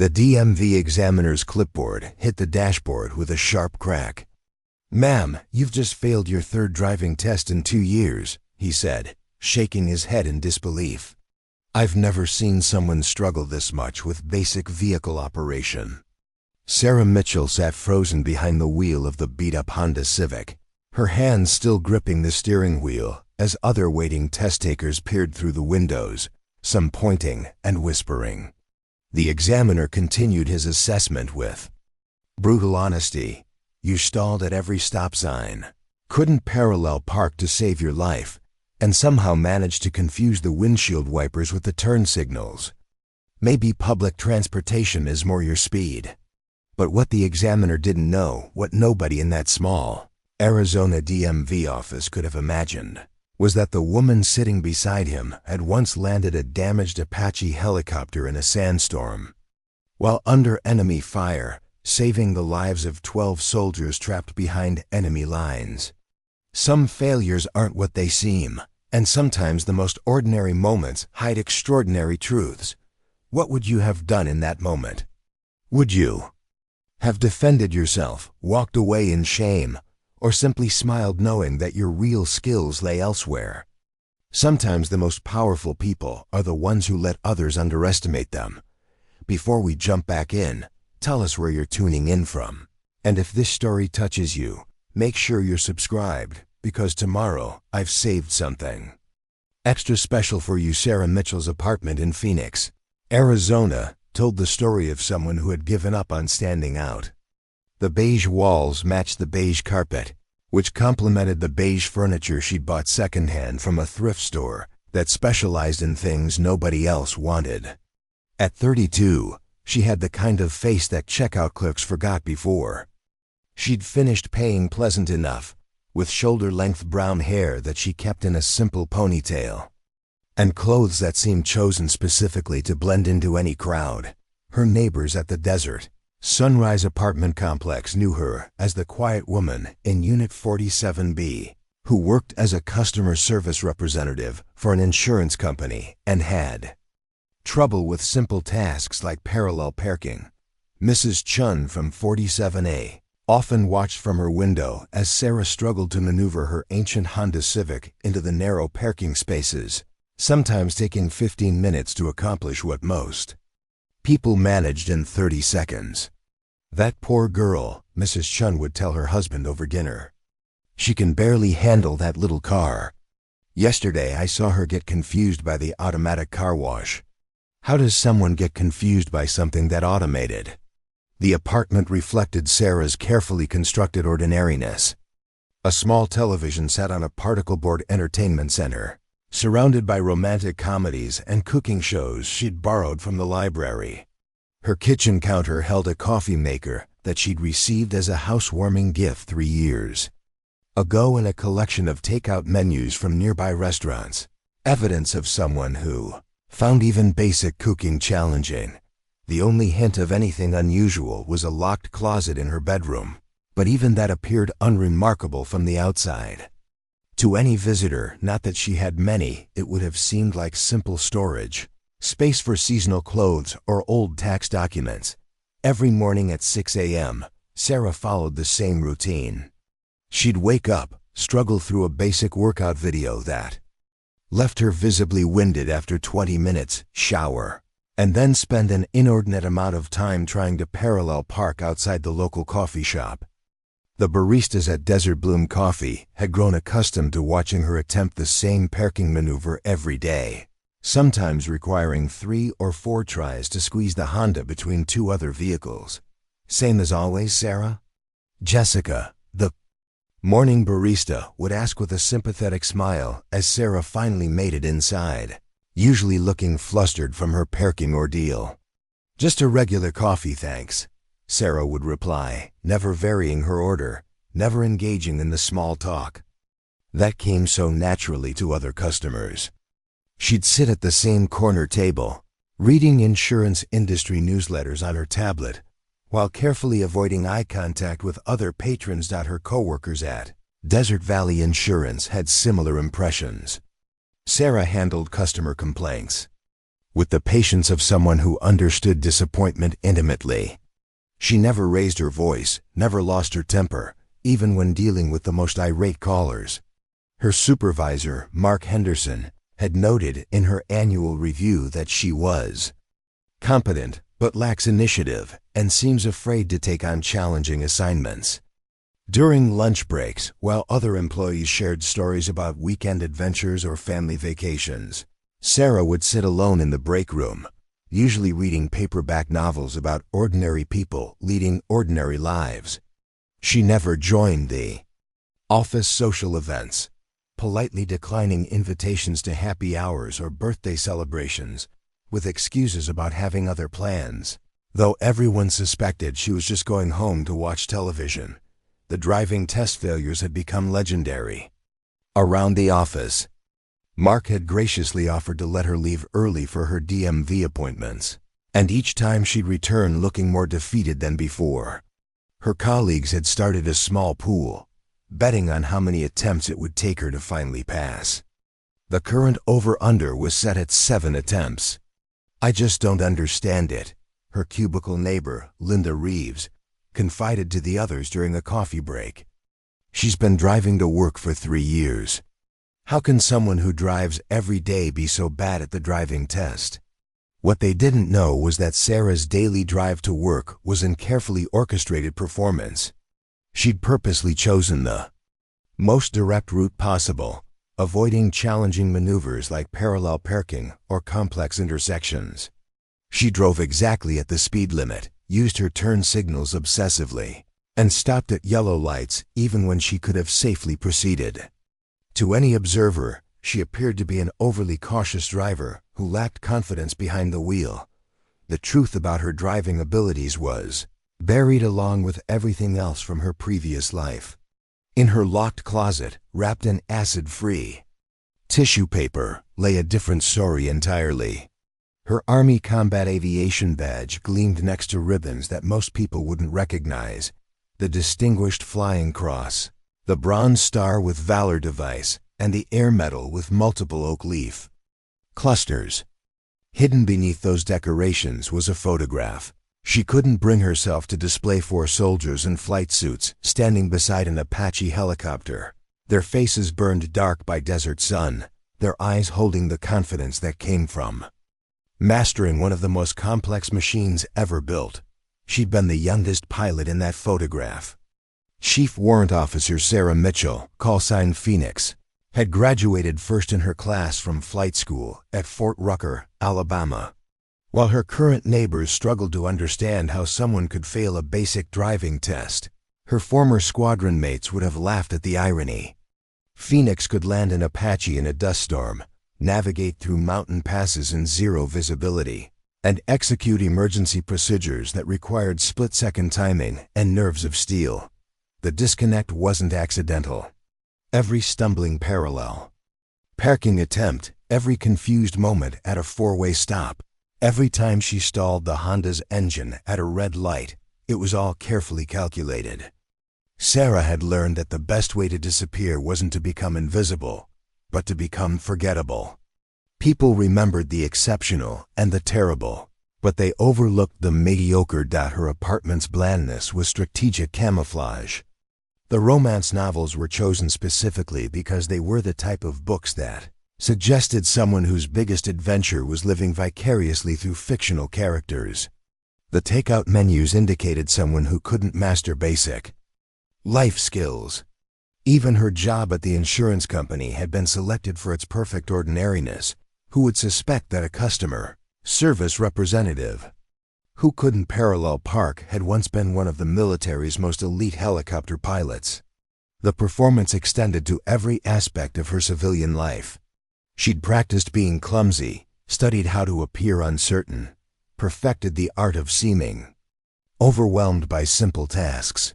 The DMV examiner's clipboard hit the dashboard with a sharp crack. "Ma'am, you've just failed your third driving test in 2 years," he said, shaking his head in disbelief. "I've never seen someone struggle this much with basic vehicle operation." Sarah Mitchell sat frozen behind the wheel of the beat-up Honda Civic, her hands still gripping the steering wheel as other waiting test-takers peered through the windows, some pointing and whispering. The examiner continued his assessment with brutal honesty. "You stalled at every stop sign, couldn't parallel park to save your life, and somehow managed to confuse the windshield wipers with the turn signals. Maybe public transportation is more your speed." But what the examiner didn't know, what nobody in that small Arizona DMV office could have imagined, was that the woman sitting beside him had once landed a damaged Apache helicopter in a sandstorm, while under enemy fire, saving the lives of 12 soldiers trapped behind enemy lines. Some failures aren't what they seem, and sometimes the most ordinary moments hide extraordinary truths. What would you have done in that moment? Would you have defended yourself, walked away in shame, or simply smiled knowing that your real skills lay elsewhere? Sometimes the most powerful people are the ones who let others underestimate them. Before we jump back in, tell us where you're tuning in from. And if this story touches you, make sure you're subscribed, because tomorrow I've saved something extra special for you. Sarah Mitchell's apartment in Phoenix, Arizona, told the story of someone who had given up on standing out. The beige walls matched the beige carpet, which complemented the beige furniture she'd bought secondhand from a thrift store that specialized in things nobody else wanted. At 32, she had the kind of face that checkout clerks forgot before. She'd finished paying pleasant enough, with shoulder-length brown hair that she kept in a simple ponytail, and clothes that seemed chosen specifically to blend into any crowd. Her neighbors at the Desert Sunrise apartment complex knew her as the quiet woman in Unit 47B, who worked as a customer service representative for an insurance company and had trouble with simple tasks like parallel parking. Mrs. Chun from 47A often watched from her window as Sarah struggled to maneuver her ancient Honda Civic into the narrow parking spaces, sometimes taking 15 minutes to accomplish what most people managed in 30 seconds. "That poor girl," Mrs. Chun would tell her husband over dinner. "She can barely handle that little car. Yesterday I saw her get confused by the automatic car wash." How does someone get confused by something that automated? The apartment reflected Sarah's carefully constructed ordinariness. A small television sat on a particle board entertainment center, surrounded by romantic comedies and cooking shows she'd borrowed from the library. Her kitchen counter held a coffee maker that she'd received as a housewarming gift 3 years ago and a collection of takeout menus from nearby restaurants, evidence of someone who found even basic cooking challenging. The only hint of anything unusual was a locked closet in her bedroom, but even that appeared unremarkable from the outside. To any visitor, not that she had many, it would have seemed like simple storage, space for seasonal clothes or old tax documents. Every morning at 6 a.m., Sarah followed the same routine. She'd wake up, struggle through a basic workout video that left her visibly winded after 20 minutes, shower, and then spend an inordinate amount of time trying to parallel park outside the local coffee shop. The baristas at Desert Bloom Coffee had grown accustomed to watching her attempt the same parking maneuver every day, sometimes requiring 3 or 4 tries to squeeze the Honda between 2 other vehicles. "Same as always, Sarah?" Jessica, the morning barista, would ask with a sympathetic smile as Sarah finally made it inside, usually looking flustered from her parking ordeal. "Just a regular coffee, thanks," Sarah would reply, never varying her order, never engaging in the small talk that came so naturally to other customers. She'd sit at the same corner table, reading insurance industry newsletters on her tablet, while carefully avoiding eye contact with other patrons. Her coworkers at Desert Valley Insurance had similar impressions. Sarah handled customer complaints with the patience of someone who understood disappointment intimately. She never raised her voice, never lost her temper, even when dealing with the most irate callers. Her supervisor, Mark Henderson, had noted in her annual review that she was competent but lacks initiative and seems afraid to take on challenging assignments. During lunch breaks, while other employees shared stories about weekend adventures or family vacations, Sarah would sit alone in the break room, usually reading paperback novels about ordinary people leading ordinary lives. She never joined the office social events, politely declining invitations to happy hours or birthday celebrations with excuses about having other plans. Though everyone suspected she was just going home to watch television, the driving test failures had become legendary. Around the office, Mark had graciously offered to let her leave early for her DMV appointments, and each time she'd return looking more defeated than before. Her colleagues had started a small pool, betting on how many attempts it would take her to finally pass. The current over-under was set at 7 attempts. "I just don't understand it," her cubicle neighbor, Linda Reeves, confided to the others during a coffee break. "She's been driving to work for 3 years. How can someone who drives every day be so bad at the driving test?" What they didn't know was that Sarah's daily drive to work was a carefully orchestrated performance. She'd purposely chosen the most direct route possible, avoiding challenging maneuvers like parallel parking or complex intersections. She drove exactly at the speed limit, used her turn signals obsessively, and stopped at yellow lights even when she could have safely proceeded. To any observer, she appeared to be an overly cautious driver who lacked confidence behind the wheel. The truth about her driving abilities was buried along with everything else from her previous life. In her locked closet, wrapped in acid-free tissue paper, lay a different story entirely. Her Army Combat Aviation badge gleamed next to ribbons that most people wouldn't recognize: the Distinguished Flying Cross, the Bronze Star with Valor device, and the Air Medal with multiple oak leaf clusters. Hidden beneath those decorations was a photograph. She couldn't bring herself to display 4 soldiers in flight suits standing beside an Apache helicopter, their faces burned dark by desert sun, their eyes holding the confidence that came from mastering one of the most complex machines ever built. She'd been the youngest pilot in that photograph. Chief Warrant Officer Sarah Mitchell, callsign Phoenix, had graduated first in her class from flight school at Fort Rucker, Alabama. While her current neighbors struggled to understand how someone could fail a basic driving test, her former squadron mates would have laughed at the irony. Phoenix could land an Apache in a dust storm, navigate through mountain passes in zero visibility, and execute emergency procedures that required split-second timing and nerves of steel. The disconnect wasn't accidental. Every stumbling parallel parking attempt, every confused moment at a 4-way stop, every time she stalled the Honda's engine at a red light, it was all carefully calculated. Sarah had learned that the best way to disappear wasn't to become invisible, but to become forgettable. People remembered the exceptional and the terrible, but they overlooked the mediocre. Her apartment's blandness was strategic camouflage. The romance novels were chosen specifically because they were the type of books that suggested someone whose biggest adventure was living vicariously through fictional characters. The takeout menus indicated someone who couldn't master basic life skills. Even her job at the insurance company had been selected for its perfect ordinariness. Who would suspect that a customer service representative who couldn't parallel park had once been one of the military's most elite helicopter pilots? The performance extended to every aspect of her civilian life. She'd practiced being clumsy, studied how to appear uncertain, perfected the art of seeming overwhelmed by simple tasks.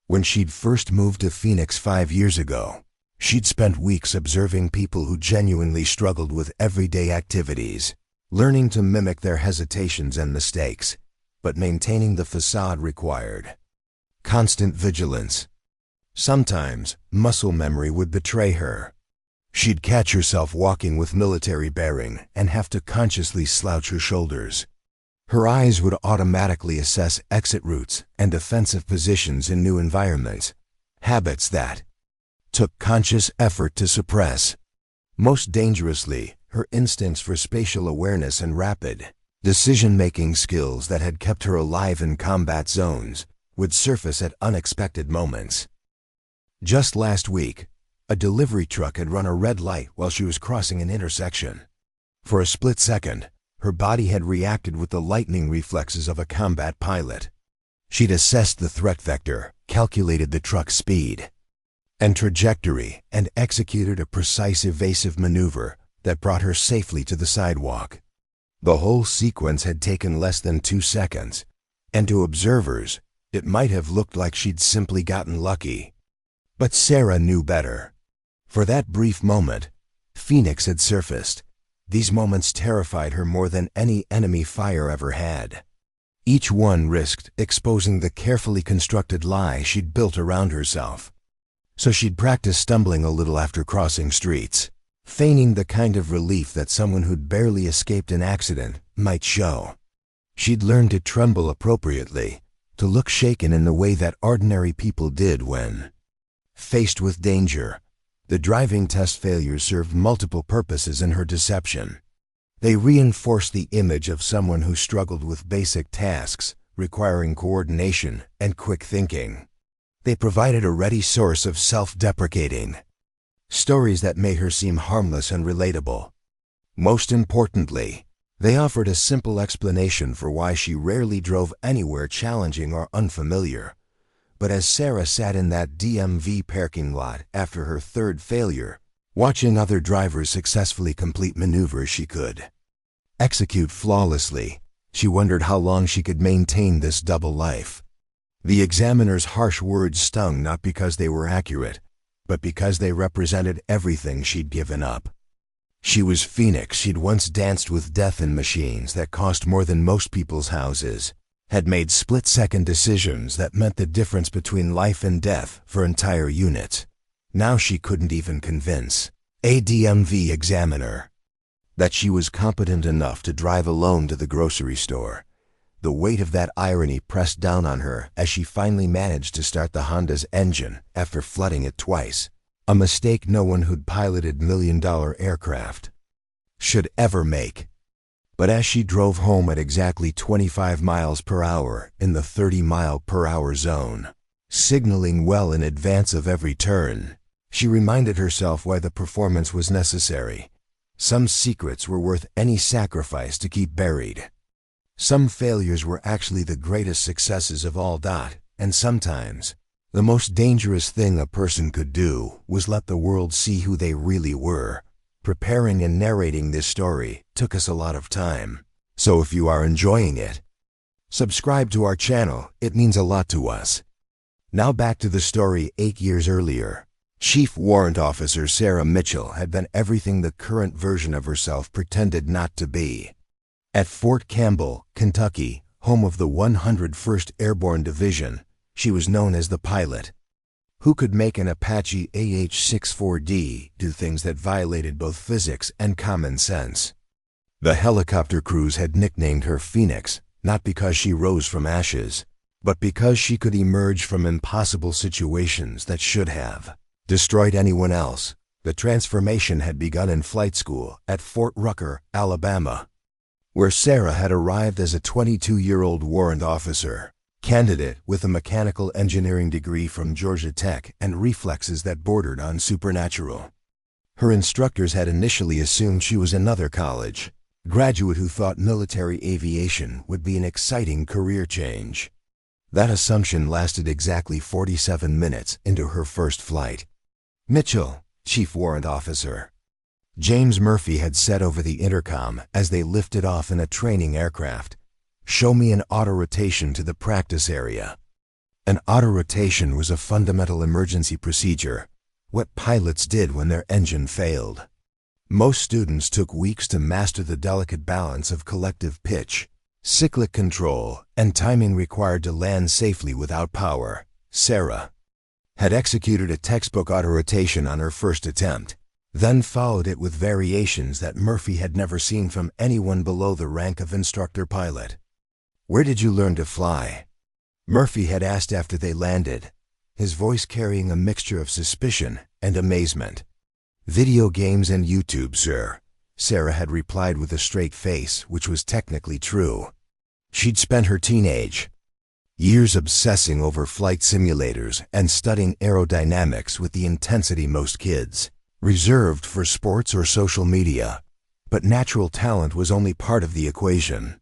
When she'd first moved to Phoenix 5 years ago, she'd spent weeks observing people who genuinely struggled with everyday activities, learning to mimic their hesitations and mistakes, but maintaining the facade required constant vigilance. Sometimes, muscle memory would betray her. She'd catch herself walking with military bearing and have to consciously slouch her shoulders. Her eyes would automatically assess exit routes and defensive positions in new environments, habits that took conscious effort to suppress. Most dangerously, her instincts for spatial awareness and rapid decision-making skills that had kept her alive in combat zones would surface at unexpected moments. Just last week, a delivery truck had run a red light while she was crossing an intersection. For a split second, her body had reacted with the lightning reflexes of a combat pilot. She'd assessed the threat vector, calculated the truck's speed and trajectory, and executed a precise evasive maneuver that brought her safely to the sidewalk. The whole sequence had taken less than 2 seconds, and to observers, it might have looked like she'd simply gotten lucky. But Sarah knew better. For that brief moment, Phoenix had surfaced. These moments terrified her more than any enemy fire ever had. Each one risked exposing the carefully constructed lie she'd built around herself. So she'd practiced stumbling a little after crossing streets, feigning the kind of relief that someone who'd barely escaped an accident might show. She'd learned to tremble appropriately, to look shaken in the way that ordinary people did when faced with danger. The driving test failures served multiple purposes in her deception. They reinforced the image of someone who struggled with basic tasks, requiring coordination and quick thinking. They provided a ready source of self-deprecating stories that made her seem harmless and relatable. Most importantly, they offered a simple explanation for why she rarely drove anywhere challenging or unfamiliar. But as Sarah sat in that DMV parking lot after her third failure, watching other drivers successfully complete maneuvers she could execute flawlessly, she wondered how long she could maintain this double life. The examiner's harsh words stung not because they were accurate, but because they represented everything she'd given up. She was Phoenix. She'd once danced with death in machines that cost more than most people's houses, had made split-second decisions that meant the difference between life and death for entire units. Now she couldn't even convince a DMV examiner that she was competent enough to drive alone to the grocery store. The weight of that irony pressed down on her as she finally managed to start the Honda's engine after flooding it twice, a mistake no one who'd piloted million-dollar aircraft should ever make. But as she drove home at exactly 25 miles per hour in the 30-mile-per-hour zone, signaling well in advance of every turn, she reminded herself why the performance was necessary. Some secrets were worth any sacrifice to keep buried. Some failures were actually the greatest successes of all. And sometimes, the most dangerous thing a person could do was let the world see who they really were. Preparing and narrating this story took us a lot of time. So if you are enjoying it, subscribe to our channel. It means a lot to us. Now back to the story. 8 years earlier, Chief Warrant Officer Sarah Mitchell had been everything the current version of herself pretended not to be. At Fort Campbell, Kentucky, home of the 101st Airborne Division, she was known as the pilot who could make an Apache AH-64D do things that violated both physics and common sense. The helicopter crews had nicknamed her Phoenix, not because she rose from ashes, but because she could emerge from impossible situations that should have destroyed anyone else. The transformation had begun in flight school at Fort Rucker, Alabama, where Sarah had arrived as a 22-year-old warrant officer, candidate with a mechanical engineering degree from Georgia Tech and reflexes that bordered on supernatural. Her instructors had initially assumed she was another college graduate who thought military aviation would be an exciting career change. That assumption lasted exactly 47 minutes into her first flight. Mitchell, Chief Warrant Officer James Murphy had said over the intercom as they lifted off in a training aircraft, "Show me an auto-rotation to the practice area." An auto-rotation was a fundamental emergency procedure, what pilots did when their engine failed. Most students took weeks to master the delicate balance of collective pitch, cyclic control, and timing required to land safely without power. Sarah had executed a textbook auto-rotation on her first attempt. then followed it with variations that Murphy had never seen from anyone below the rank of instructor pilot. "Where did you learn to fly?" Murphy had asked after they landed, his voice carrying a mixture of suspicion and amazement. "Video games and YouTube, sir," Sarah had replied with a straight face, which was technically true. She'd spent her teenage years obsessing over flight simulators and studying aerodynamics with the intensity most kids reserved for sports or social media. But natural talent was only part of the equation.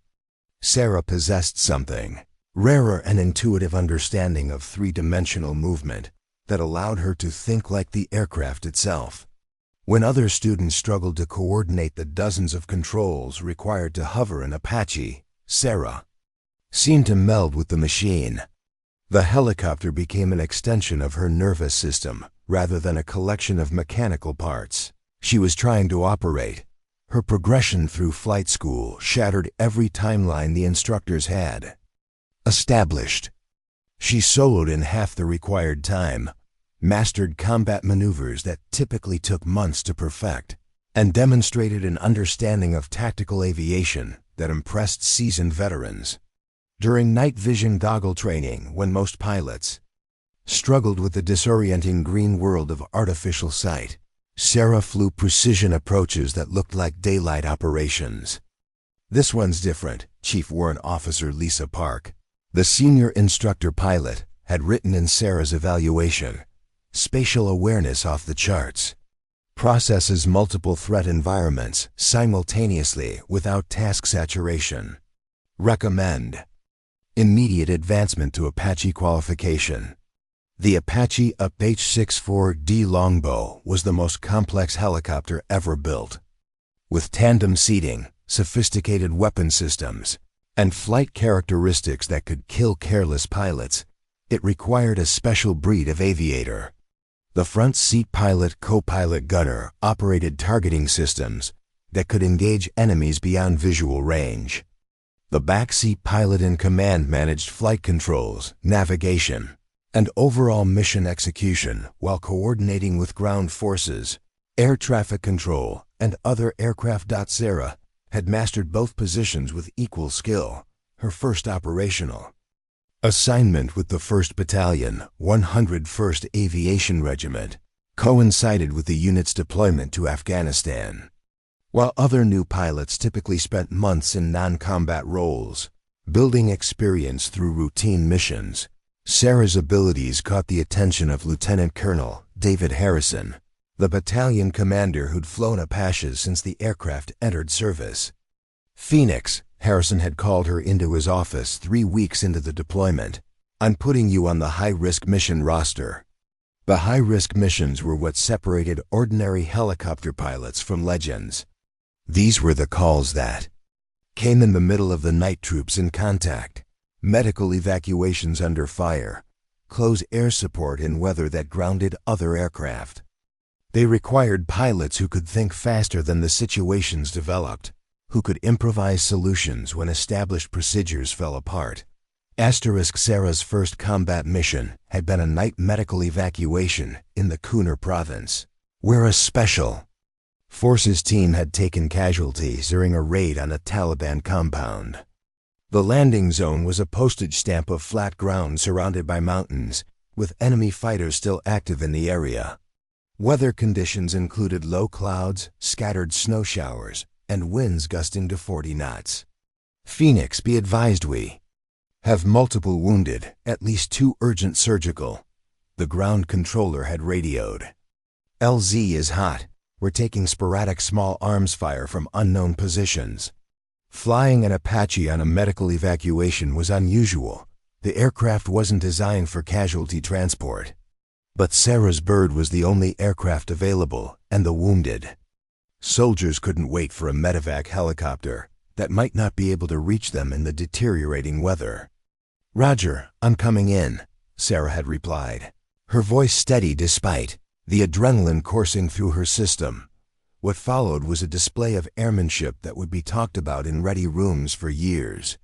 Sarah possessed something, rarer, an intuitive understanding of three-dimensional movement that allowed her to think like the aircraft itself. When other students struggled to coordinate the dozens of controls required to hover an Apache, Sarah seemed to meld with the machine. The helicopter became an extension of her nervous system rather than a collection of mechanical parts she was trying to operate. Her progression through flight school shattered every timeline the instructors had established. She soloed in half the required time, mastered combat maneuvers that typically took months to perfect, and demonstrated an understanding of tactical aviation that impressed seasoned veterans. During night vision goggle training, when most pilots struggled with the disorienting green world of artificial sight, Sarah flew precision approaches that looked like daylight operations. "This one's different," Chief Warrant Officer Lisa Park, the senior instructor pilot, had written in Sarah's evaluation. "Spatial awareness off the charts. Processes multiple threat environments simultaneously without task saturation. Recommend immediate advancement to Apache qualification." The Apache UP-H-64D Longbow was the most complex helicopter ever built. With tandem seating, sophisticated weapon systems, and flight characteristics that could kill careless pilots, it required a special breed of aviator. The front seat pilot, co-pilot gunner operated targeting systems that could engage enemies beyond visual range. The backseat pilot in command managed flight controls, navigation, and overall mission execution while coordinating with ground forces, air traffic control, and other aircraft. Sarah had mastered both positions with equal skill. Her first operational assignment with the 1st Battalion, 101st Aviation Regiment, coincided with the unit's deployment to Afghanistan. While other new pilots typically spent months in non-combat roles, building experience through routine missions, Sarah's abilities caught the attention of Lieutenant Colonel David Harrison, the battalion commander who'd flown Apaches since the aircraft entered service. "Phoenix," Harrison had called her into his office 3 weeks into the deployment, "I'm putting you on the high-risk mission roster." The high-risk missions were what separated ordinary helicopter pilots from legends. These were the calls that came in the middle of the night, troops in contact, medical evacuations under fire, close air support in weather that grounded other aircraft. They required pilots who could think faster than the situations developed, who could improvise solutions when established procedures fell apart. Sarah's first combat mission had been a night medical evacuation in the Kunar province, where a special forces team had taken casualties during a raid on a Taliban compound. The landing zone was a postage stamp of flat ground surrounded by mountains, with enemy fighters still active in the area. Weather conditions included low clouds, scattered snow showers, and winds gusting to 40 knots. "Phoenix, be advised we have multiple wounded, at least 2 urgent surgical," the ground controller had radioed. "LZ is hot. We're taking sporadic small arms fire from unknown positions." Flying an Apache on a medical evacuation was unusual. The aircraft wasn't designed for casualty transport. But Sarah's bird was the only aircraft available, and the wounded soldiers couldn't wait for a medevac helicopter that might not be able to reach them in the deteriorating weather. "Roger, I'm coming in," Sarah had replied, her voice steady despite the adrenaline coursing through her system. What followed was a display of airmanship that would be talked about in ready rooms for years.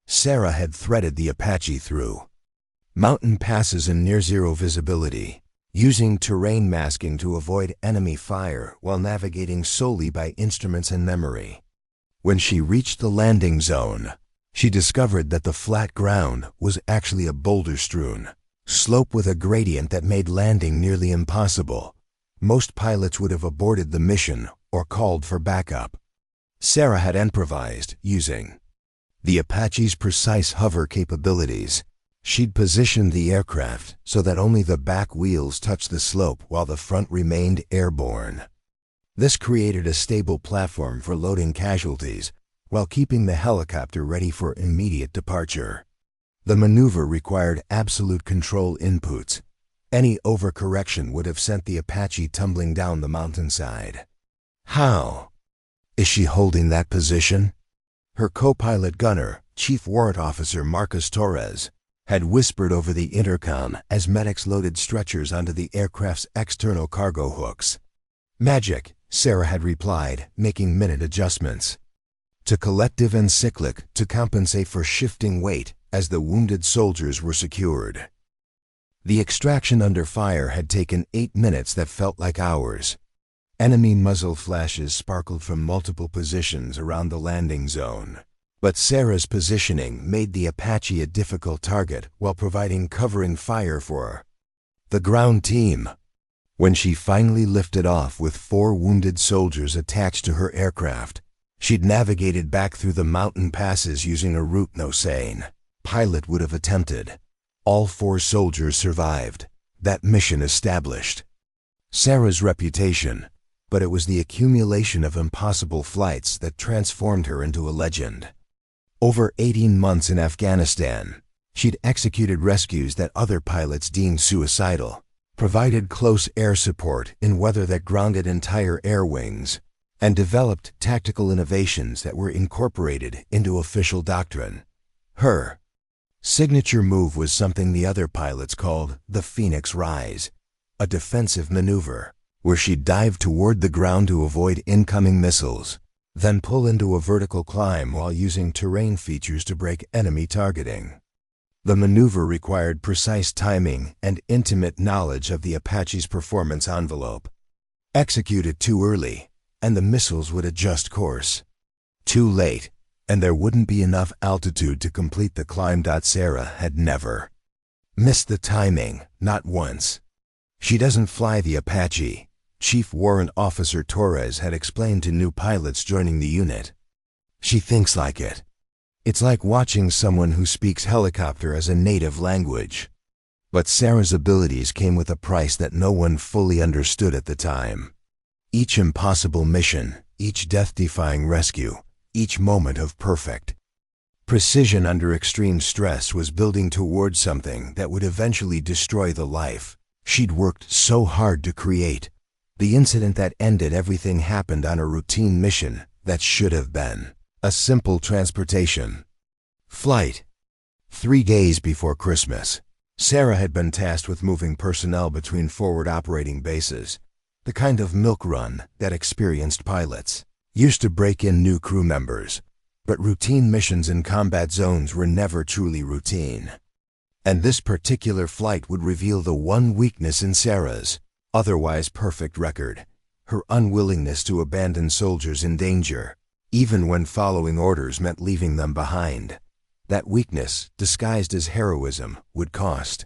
Sarah had threaded the Apache through mountain passes in near-zero visibility, using terrain masking to avoid enemy fire while navigating solely by instruments and memory. When she reached the landing zone, she discovered that the flat ground was actually a boulder-strewn slope with a gradient that made landing nearly impossible. Most pilots would have aborted the mission or called for backup. Sarah had improvised using the Apache's precise hover capabilities. She'd positioned the aircraft so that only the back wheels touched the slope while the front remained airborne. This created a stable platform for loading casualties while keeping the helicopter ready for immediate departure. The maneuver required absolute control inputs. Any overcorrection would have sent the Apache tumbling down the mountainside. How is she holding that position? Her co-pilot gunner, Chief Warrant Officer Marcus Torres, had whispered over the intercom as medics loaded stretchers onto the aircraft's external cargo hooks. "Magic," Sarah had replied, making minute adjustments to collective and cyclic to compensate for shifting weight as the wounded soldiers were secured. The extraction under fire had taken 8 minutes that felt like hours. Enemy muzzle flashes sparkled from multiple positions around the landing zone. But Sarah's positioning made the Apache a difficult target while providing covering fire for the ground team. When she finally lifted off with 4 wounded soldiers attached to her aircraft, she'd navigated back through the mountain passes using a route no sane pilot would have attempted. All 4 soldiers survived. That mission established Sarah's reputation, but it was the accumulation of impossible flights that transformed her into a legend. Over 18 months in Afghanistan, she'd executed rescues that other pilots deemed suicidal, provided close air support in weather that grounded entire air wings, and developed tactical innovations that were incorporated into official doctrine. Her signature move was something the other pilots called the Phoenix Rise, a defensive maneuver where she'd dive toward the ground to avoid incoming missiles, then pull into a vertical climb while using terrain features to break enemy targeting. The maneuver required precise timing and intimate knowledge of the Apache's performance envelope. Execute it too early, and the missiles would adjust course. Too late, and there wouldn't be enough altitude to complete the climb. Sarah had never missed the timing, not once. "She doesn't fly the Apache," Chief Warrant Officer Torres had explained to new pilots joining the unit. "She thinks like it. It's like watching someone who speaks helicopter as a native language." But Sarah's abilities came with a price that no one fully understood at the time. Each impossible mission, each death-defying rescue, each moment of perfect precision under extreme stress was building towards something that would eventually destroy the life she'd worked so hard to create. The incident that ended everything happened on a routine mission that should have been a simple transportation flight. 3 days before Christmas, Sarah had been tasked with moving personnel between forward operating bases, the kind of milk run that experienced pilots used to break in new crew members. But routine missions in combat zones were never truly routine. And this particular flight would reveal the one weakness in Sarah's otherwise perfect record: her unwillingness to abandon soldiers in danger, even when following orders meant leaving them behind. That weakness, disguised as heroism, would cost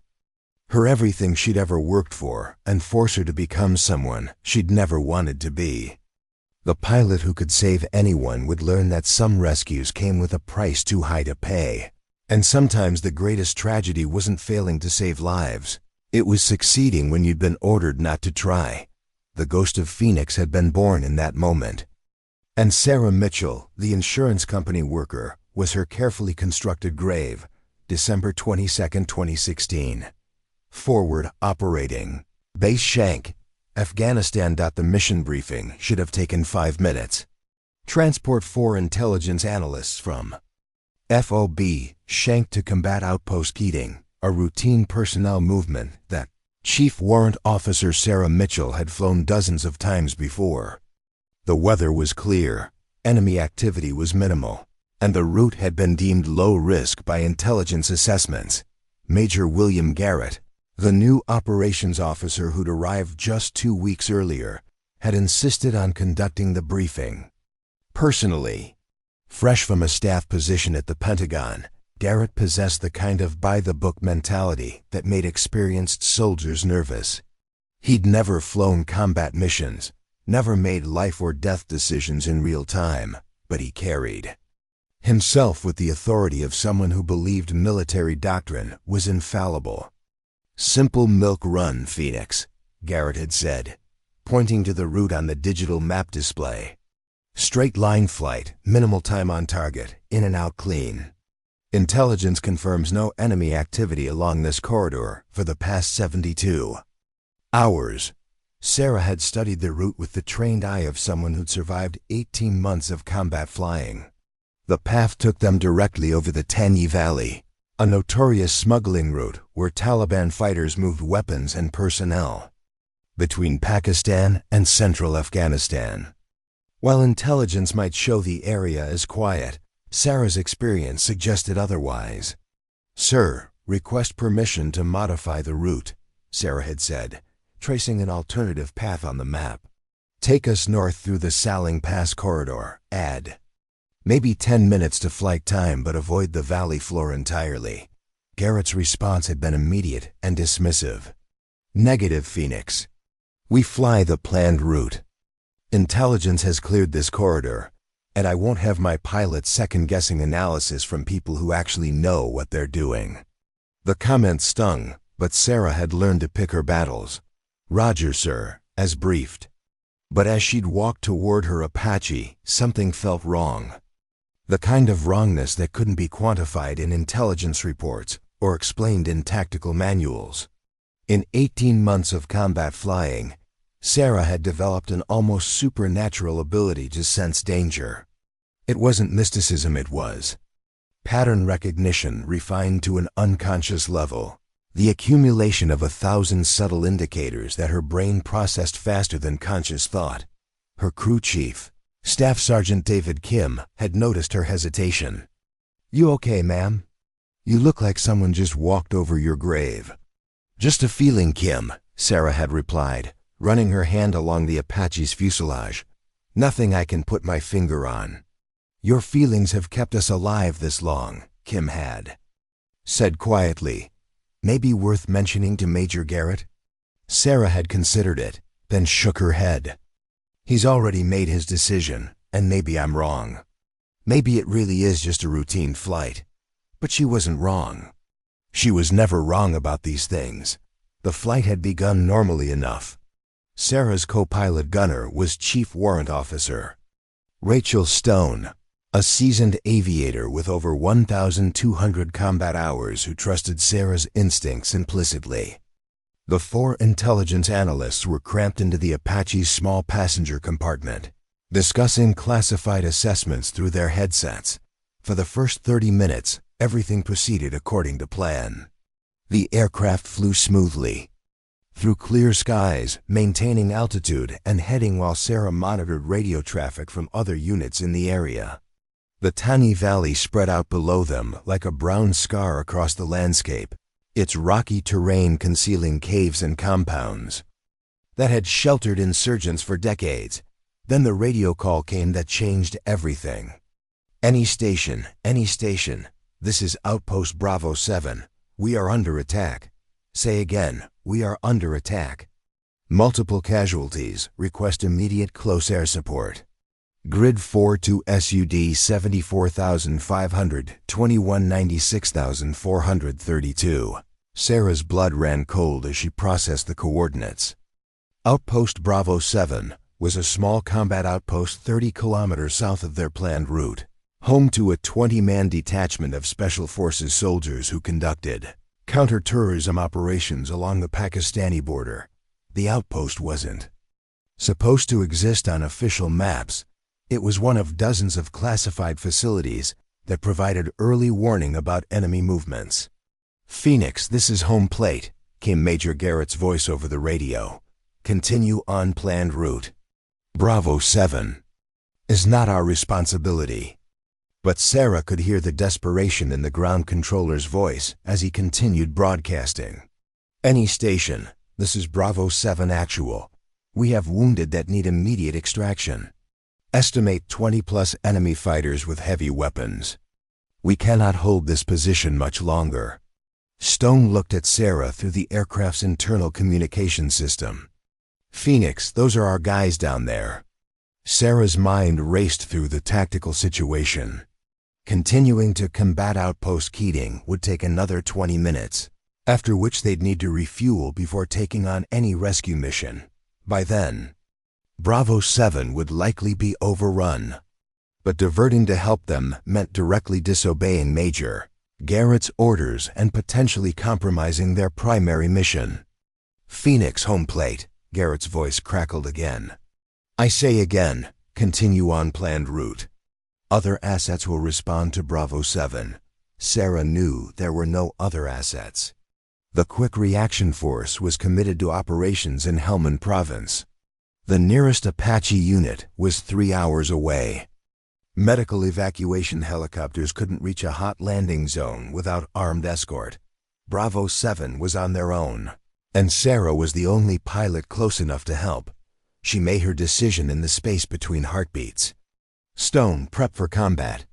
her everything she'd ever worked for and force her to become someone she'd never wanted to be. The pilot who could save anyone would learn that some rescues came with a price too high to pay. And sometimes the greatest tragedy wasn't failing to save lives. It was succeeding when you'd been ordered not to try. The ghost of Phoenix had been born in that moment. And Sarah Mitchell, the insurance company worker, was her carefully constructed grave. December 22, 2016. Forward operating Base Shank, Afghanistan. The mission briefing should have taken 5 minutes. Transport 4 intelligence analysts from FOB Shank to Combat Outpost Keating, a routine personnel movement that Chief Warrant Officer Sarah Mitchell had flown dozens of times before. The weather was clear, enemy activity was minimal, and the route had been deemed low risk by intelligence assessments. Major William Garrett, The new operations officer who'd arrived just 2 weeks earlier had insisted on conducting the briefing personally. Fresh from a staff position at the Pentagon, Garrett possessed the kind of by-the-book mentality that made experienced soldiers nervous. He'd never flown combat missions, never made life-or-death decisions in real time, but he carried himself with the authority of someone who believed military doctrine was infallible. "Simple milk run, Phoenix," Garrett had said, pointing to the route on the digital map display. "Straight line flight, minimal time on target, in and out clean. Intelligence confirms no enemy activity along this corridor for the past 72 hours. Sarah had studied the route with the trained eye of someone who'd survived 18 months of combat flying. The path took them directly over the Tanyi Valley, a notorious smuggling route where Taliban fighters moved weapons and personnel between Pakistan and central Afghanistan. While intelligence might show the area as quiet, Sarah's experience suggested otherwise. "Sir, request permission to modify the route," Sarah had said, tracing an alternative path on the map. "Take us north through the Saling Pass corridor. Add maybe 10 minutes to flight time, but avoid the valley floor entirely." Garrett's response had been immediate and dismissive. "Negative, Phoenix. We fly the planned route. Intelligence has cleared this corridor, and I won't have my pilots second-guessing analysis from people who actually know what they're doing." The comment stung, but Sarah had learned to pick her battles. "Roger, sir," as briefed. But as she'd walked toward her Apache, something felt wrong. The kind of wrongness that couldn't be quantified in intelligence reports or explained in tactical manuals. In 18 months of combat flying, Sarah had developed an almost supernatural ability to sense danger. It wasn't mysticism, it was pattern recognition refined to an unconscious level, the accumulation of 1,000 subtle indicators that her brain processed faster than conscious thought. Her crew chief, Staff Sergeant David Kim, had noticed her hesitation. "You okay, ma'am? You look like someone just walked over your grave." "Just a feeling, Kim," Sarah had replied, running her hand along the Apache's fuselage. "Nothing I can put my finger on." "Your feelings have kept us alive this long," Kim had said quietly. "Maybe worth mentioning to Major Garrett?" Sarah had considered it, then shook her head. "He's already made his decision, and maybe I'm wrong. Maybe it really is just a routine flight." But she wasn't wrong. She was never wrong about these things. The flight had begun normally enough. Sarah's co-pilot gunner was Chief Warrant Officer Rachel Stone, a seasoned aviator with over 1,200 combat hours who trusted Sarah's instincts implicitly. The 4 intelligence analysts were cramped into the Apache's small passenger compartment, discussing classified assessments through their headsets. For the first 30 minutes, everything proceeded according to plan. The aircraft flew smoothly through clear skies, maintaining altitude and heading while Sarah monitored radio traffic from other units in the area. The Tanyi Valley spread out below them like a brown scar across the landscape, its rocky terrain concealing caves and compounds that had sheltered insurgents for decades. Then the radio call came that changed everything. Any station, this is Outpost Bravo 7. We are under attack. Say again, we are under attack. Multiple casualties, request immediate close air support. Grid 4 to SUD 74,500, 2196,432. Sarah's blood ran cold as she processed the coordinates. Outpost Bravo 7 was a small combat outpost 30 kilometers south of their planned route, home to a 20-man detachment of Special Forces soldiers who conducted counter-terrorism operations along the Pakistani border. The outpost wasn't supposed to exist on official maps. It was one of dozens of classified facilities that provided early warning about enemy movements. "Phoenix, this is home plate," came Major Garrett's voice over the radio. "Continue on planned route. Bravo 7 is not our responsibility." But Sarah could hear the desperation in the ground controller's voice as he continued broadcasting. Any station, this is Bravo 7 actual. We have wounded that need immediate extraction. Estimate 20+ enemy fighters with heavy weapons. We cannot hold this position much longer. Stone looked at Sarah through the aircraft's internal communication system. Phoenix, those are our guys down there. Sarah's mind raced through the tactical situation. Continuing to combat Outpost Keating would take another 20 minutes, after which they'd need to refuel before taking on any rescue mission. By then, Bravo 7 would likely be overrun. But diverting to help them meant directly disobeying Major Garrett's orders and potentially compromising their primary mission. Phoenix, home plate, Garrett's voice crackled again. I say again, continue on planned route. Other assets will respond to Bravo 7. Sarah knew there were no other assets. The Quick Reaction Force was committed to operations in Helmand Province. The nearest Apache unit was 3 hours away. Medical evacuation helicopters couldn't reach a hot landing zone without armed escort. Bravo 7 was on their own, and Sarah was the only pilot close enough to help. She made her decision in the space between heartbeats. Stone, prep for combat.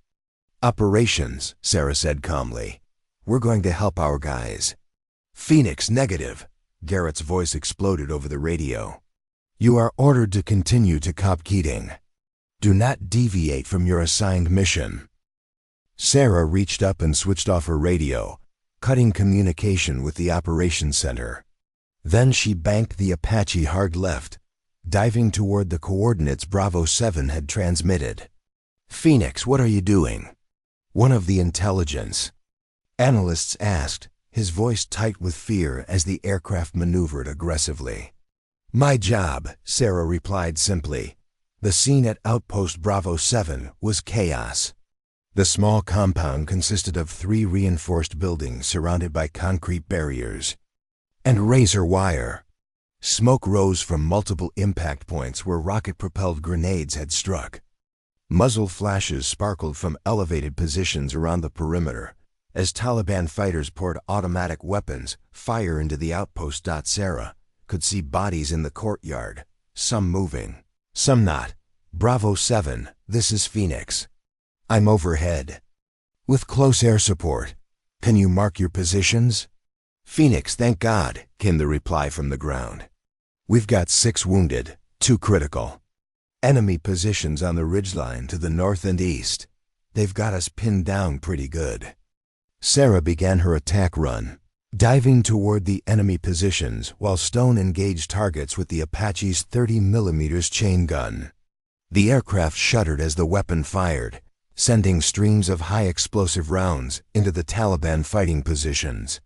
Operations, Sarah said calmly. We're going to help our guys. Phoenix, negative. Garrett's voice exploded over the radio. You are ordered to continue to Cop Keating. Do not deviate from your assigned mission. Sarah reached up and switched off her radio, cutting communication with the operations center. Then she banked the Apache hard left, diving toward the coordinates Bravo 7 had transmitted. Phoenix, what are you doing? One of the intelligence analysts asked, his voice tight with fear as the aircraft maneuvered aggressively. My job, Sarah replied simply. The scene at Outpost Bravo 7 was chaos. The small compound consisted of 3 reinforced buildings surrounded by concrete barriers and razor wire. Smoke rose from multiple impact points where rocket-propelled grenades had struck. Muzzle flashes sparkled from elevated positions around the perimeter as Taliban fighters poured automatic weapons fire into the outpost. Sarah could see bodies in the courtyard, some moving, some not. Bravo 7, this is Phoenix. I'm overhead. With close air support. Can you mark your positions? Phoenix, thank God, came the reply from the ground. We've got 6 wounded, 2 critical. Enemy positions on the ridgeline to the north and east. They've got us pinned down pretty good. Sarah began her attack run, diving toward the enemy positions while Stone engaged targets with the Apache's 30mm chain gun. The aircraft shuddered as the weapon fired, sending streams of high-explosive rounds into the Taliban fighting positions.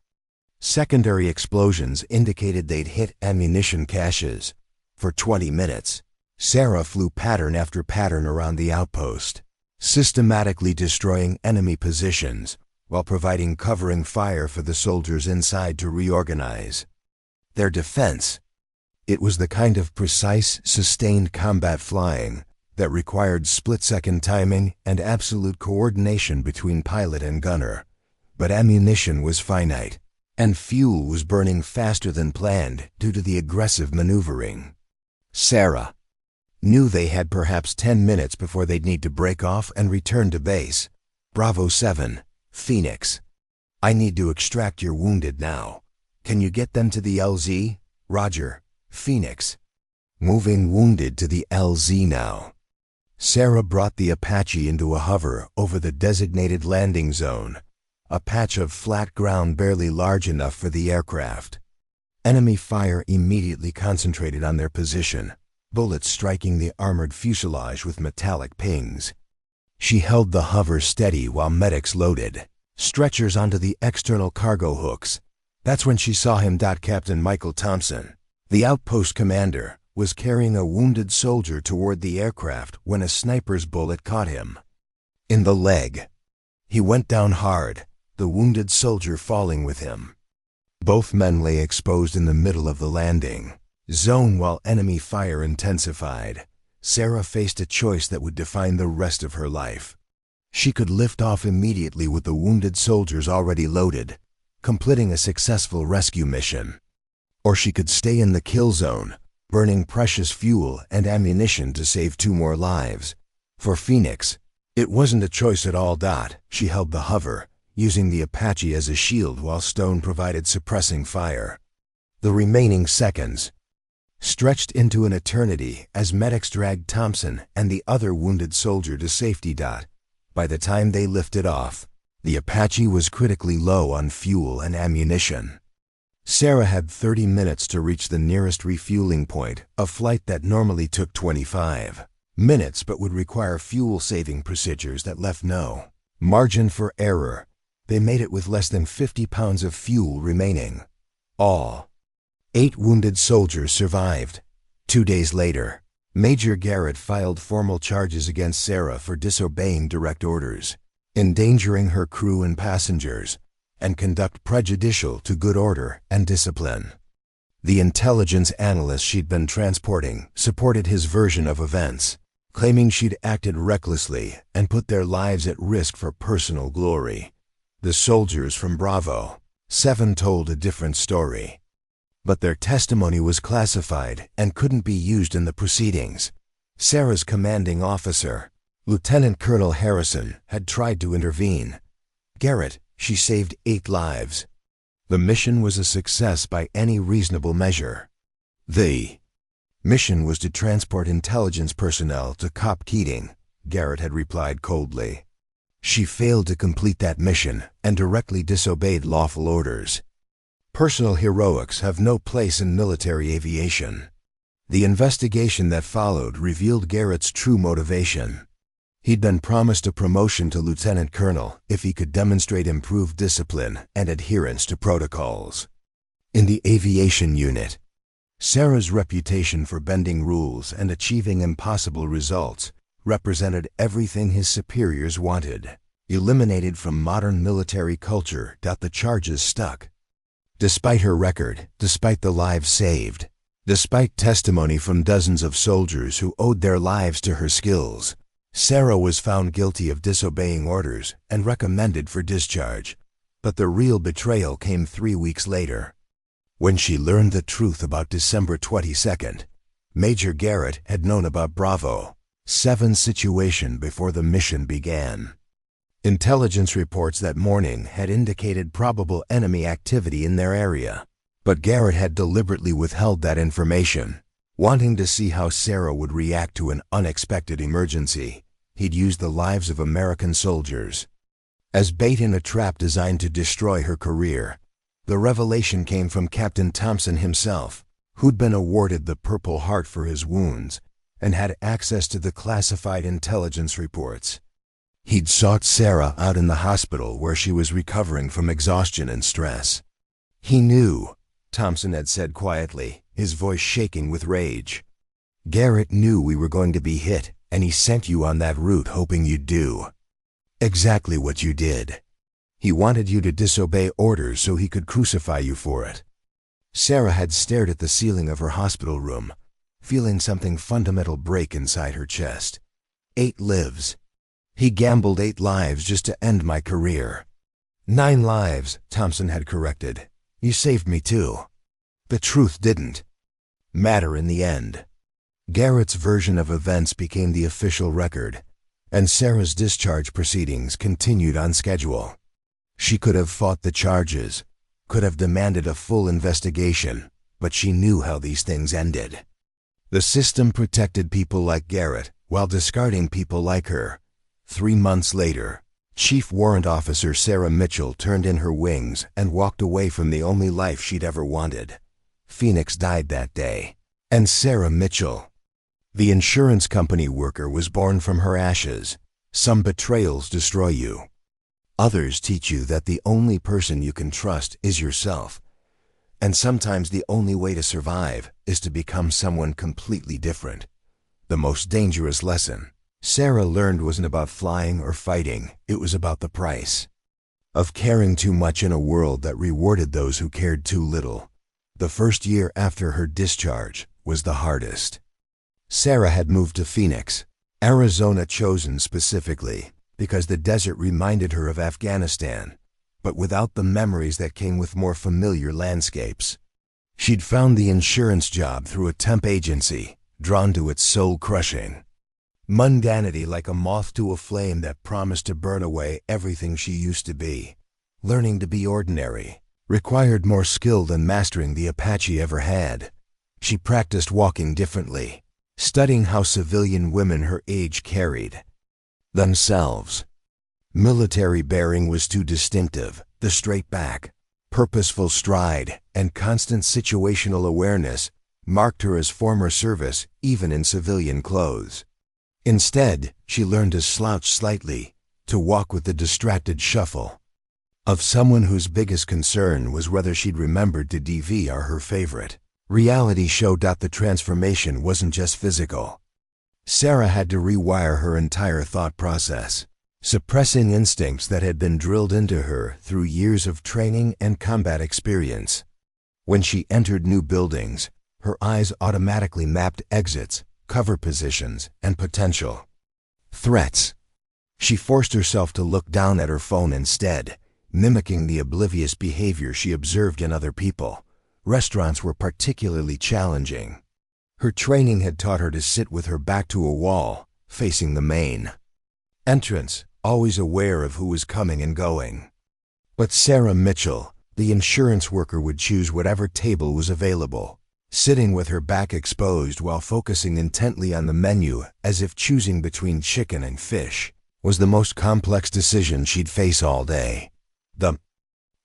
Secondary explosions indicated they'd hit ammunition caches. For 20 minutes, Sarah flew pattern after pattern around the outpost, systematically destroying enemy positions while providing covering fire for the soldiers inside to reorganize their defense. It was the kind of precise, sustained combat flying that required split-second timing and absolute coordination between pilot and gunner. But ammunition was finite, and fuel was burning faster than planned due to the aggressive maneuvering. Sarah knew they had perhaps 10 minutes before they'd need to break off and return to base. Bravo 7, Phoenix. I need to extract your wounded now. Can you get them to the LZ? Roger. Phoenix. Moving wounded to the LZ now. Sarah brought the Apache into a hover over the designated landing zone, a patch of flat ground barely large enough for the aircraft. Enemy fire immediately concentrated on their position, bullets striking the armored fuselage with metallic pings. She held the hover steady while medics loaded stretchers onto the external cargo hooks. That's when she saw him. Captain Michael Thompson, the outpost commander, was carrying a wounded soldier toward the aircraft when a sniper's bullet caught him in the leg. He went down hard, the wounded soldier falling with him. Both men lay exposed in the middle of the landing zone while enemy fire intensified. Sarah faced a choice that would define the rest of her life. She could lift off immediately with the wounded soldiers already loaded, completing a successful rescue mission, Or she could stay in the kill zone, burning precious fuel and ammunition to save 2 more lives. For Phoenix, it wasn't a choice at all. She held the hover, using the Apache as a shield while Stone provided suppressing fire. The remaining seconds stretched into an eternity as medics dragged Thompson and the other wounded soldier to safety. By the time they lifted off, the Apache was critically low on fuel and ammunition. Sarah had 30 minutes to reach the nearest refueling point, a flight that normally took 25 minutes but would require fuel-saving procedures that left no margin for error. They made it with less than 50 pounds of fuel remaining. All 8 wounded soldiers survived. 2 days later, Major Garrett filed formal charges against Sarah for disobeying direct orders, endangering her crew and passengers, and conduct prejudicial to good order and discipline. The intelligence analyst she'd been transporting supported his version of events, claiming she'd acted recklessly and put their lives at risk for personal glory. The soldiers from Bravo 7 told a different story, but their testimony was classified and couldn't be used in the proceedings. Sarah's commanding officer, Lieutenant Colonel Harrison, had tried to intervene. Garrett, she saved 8 lives. The mission was a success by any reasonable measure. The mission was to transport intelligence personnel to Cop Keating, Garrett had replied coldly. She failed to complete that mission and directly disobeyed lawful orders. Personal heroics have no place in military aviation. The investigation that followed revealed Garrett's true motivation. He'd been promised a promotion to lieutenant colonel if he could demonstrate improved discipline and adherence to protocols. In the aviation unit, Sarah's reputation for bending rules and achieving impossible results represented everything his superiors wanted. Eliminated from modern military culture, the charges stuck. Despite her record, despite the lives saved, despite testimony from dozens of soldiers who owed their lives to her skills, Sarah was found guilty of disobeying orders and recommended for discharge. But the real betrayal came 3 weeks later. When she learned the truth about December 22nd, Major Garrett had known about Bravo 7's situation before the mission began. Intelligence reports that morning had indicated probable enemy activity in their area, but Garrett had deliberately withheld that information, wanting to see how Sarah would react to an unexpected emergency. He'd used the lives of American soldiers as bait in a trap designed to destroy her career. The revelation came from Captain Thompson himself, who'd been awarded the Purple Heart for his wounds and had access to the classified intelligence reports. He'd sought Sarah out in the hospital where she was recovering from exhaustion and stress. He knew, Thompson had said quietly, his voice shaking with rage. Garrett knew we were going to be hit, and he sent you on that route hoping you'd do exactly what you did. He wanted you to disobey orders so he could crucify you for it. Sarah had stared at the ceiling of her hospital room, feeling something fundamental break inside her chest. 8 lives. He gambled 8 lives just to end my career. 9 lives, Thompson had corrected. You saved me too. The truth didn't matter in the end. Garrett's version of events became the official record, and Sarah's discharge proceedings continued on schedule. She could have fought the charges, could have demanded a full investigation, but she knew how these things ended. The system protected people like Garrett while discarding people like her. 3 months later, Chief Warrant Officer Sarah Mitchell turned in her wings and walked away from the only life she'd ever wanted. Phoenix died that day, and Sarah Mitchell, the insurance company worker, was born from her ashes. Some betrayals destroy you. Others teach you that the only person you can trust is yourself. And sometimes the only way to survive is to become someone completely different. The most dangerous lesson Sarah learned wasn't about flying or fighting, it was about the price of caring too much in a world that rewarded those who cared too little. The first year after her discharge was the hardest. Sarah had moved to Phoenix, Arizona, chosen specifically because the desert reminded her of Afghanistan, but without the memories that came with more familiar landscapes. She'd found the insurance job through a temp agency, drawn to its soul-crushing mundanity like a moth to a flame that promised to burn away everything she used to be. Learning to be ordinary required more skill than mastering the Apache ever had. She practiced walking differently, studying how civilian women her age carried themselves. Military bearing was too distinctive. The straight back, purposeful stride, and constant situational awareness marked her as former service even in civilian clothes. Instead, she learned to slouch slightly, to walk with the distracted shuffle of someone whose biggest concern was whether she'd remembered to DVR her favorite. Reality showed that the transformation wasn't just physical. Sarah had to rewire her entire thought process, suppressing instincts that had been drilled into her through years of training and combat experience. When she entered new buildings, her eyes automatically mapped exits, cover positions, and potential threats. She forced herself to look down at her phone instead, mimicking the oblivious behavior she observed in other people. Restaurants were particularly challenging. Her training had taught her to sit with her back to a wall, facing the main entrance, always aware of who was coming and going. But Sarah Mitchell, the insurance worker, would choose whatever table was available, sitting with her back exposed while focusing intently on the menu as if choosing between chicken and fish was the most complex decision she'd face all day. The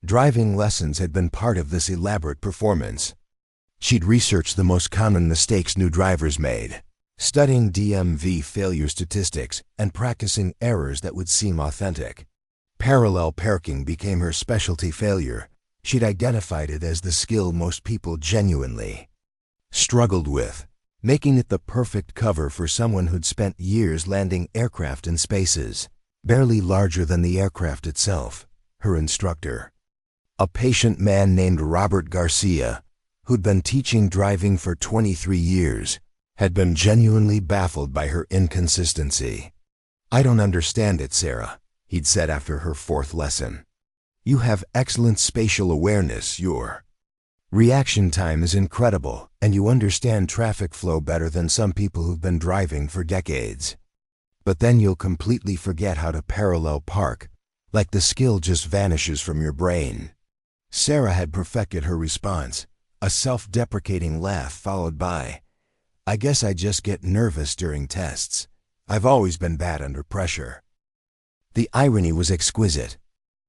driving lessons had been part of this elaborate performance. She'd researched the most common mistakes new drivers made, studying DMV failure statistics and practicing errors that would seem authentic. Parallel parking became her specialty. Failure, she'd identified it as the skill most people genuinely struggled with, making it the perfect cover for someone who'd spent years landing aircraft in spaces barely larger than the aircraft itself. Her instructor, a patient man named Robert Garcia, who'd been teaching driving for 23 years, had been genuinely baffled by her inconsistency. "I don't understand it, Sarah," he'd said after her fourth lesson. "You have excellent spatial awareness, your reaction time is incredible, and you understand traffic flow better than some people who've been driving for decades. But then you'll completely forget how to parallel park, like the skill just vanishes from your brain." Sarah had perfected her response, a self-deprecating laugh followed by, "I guess I just get nervous during tests. I've always been bad under pressure." The irony was exquisite.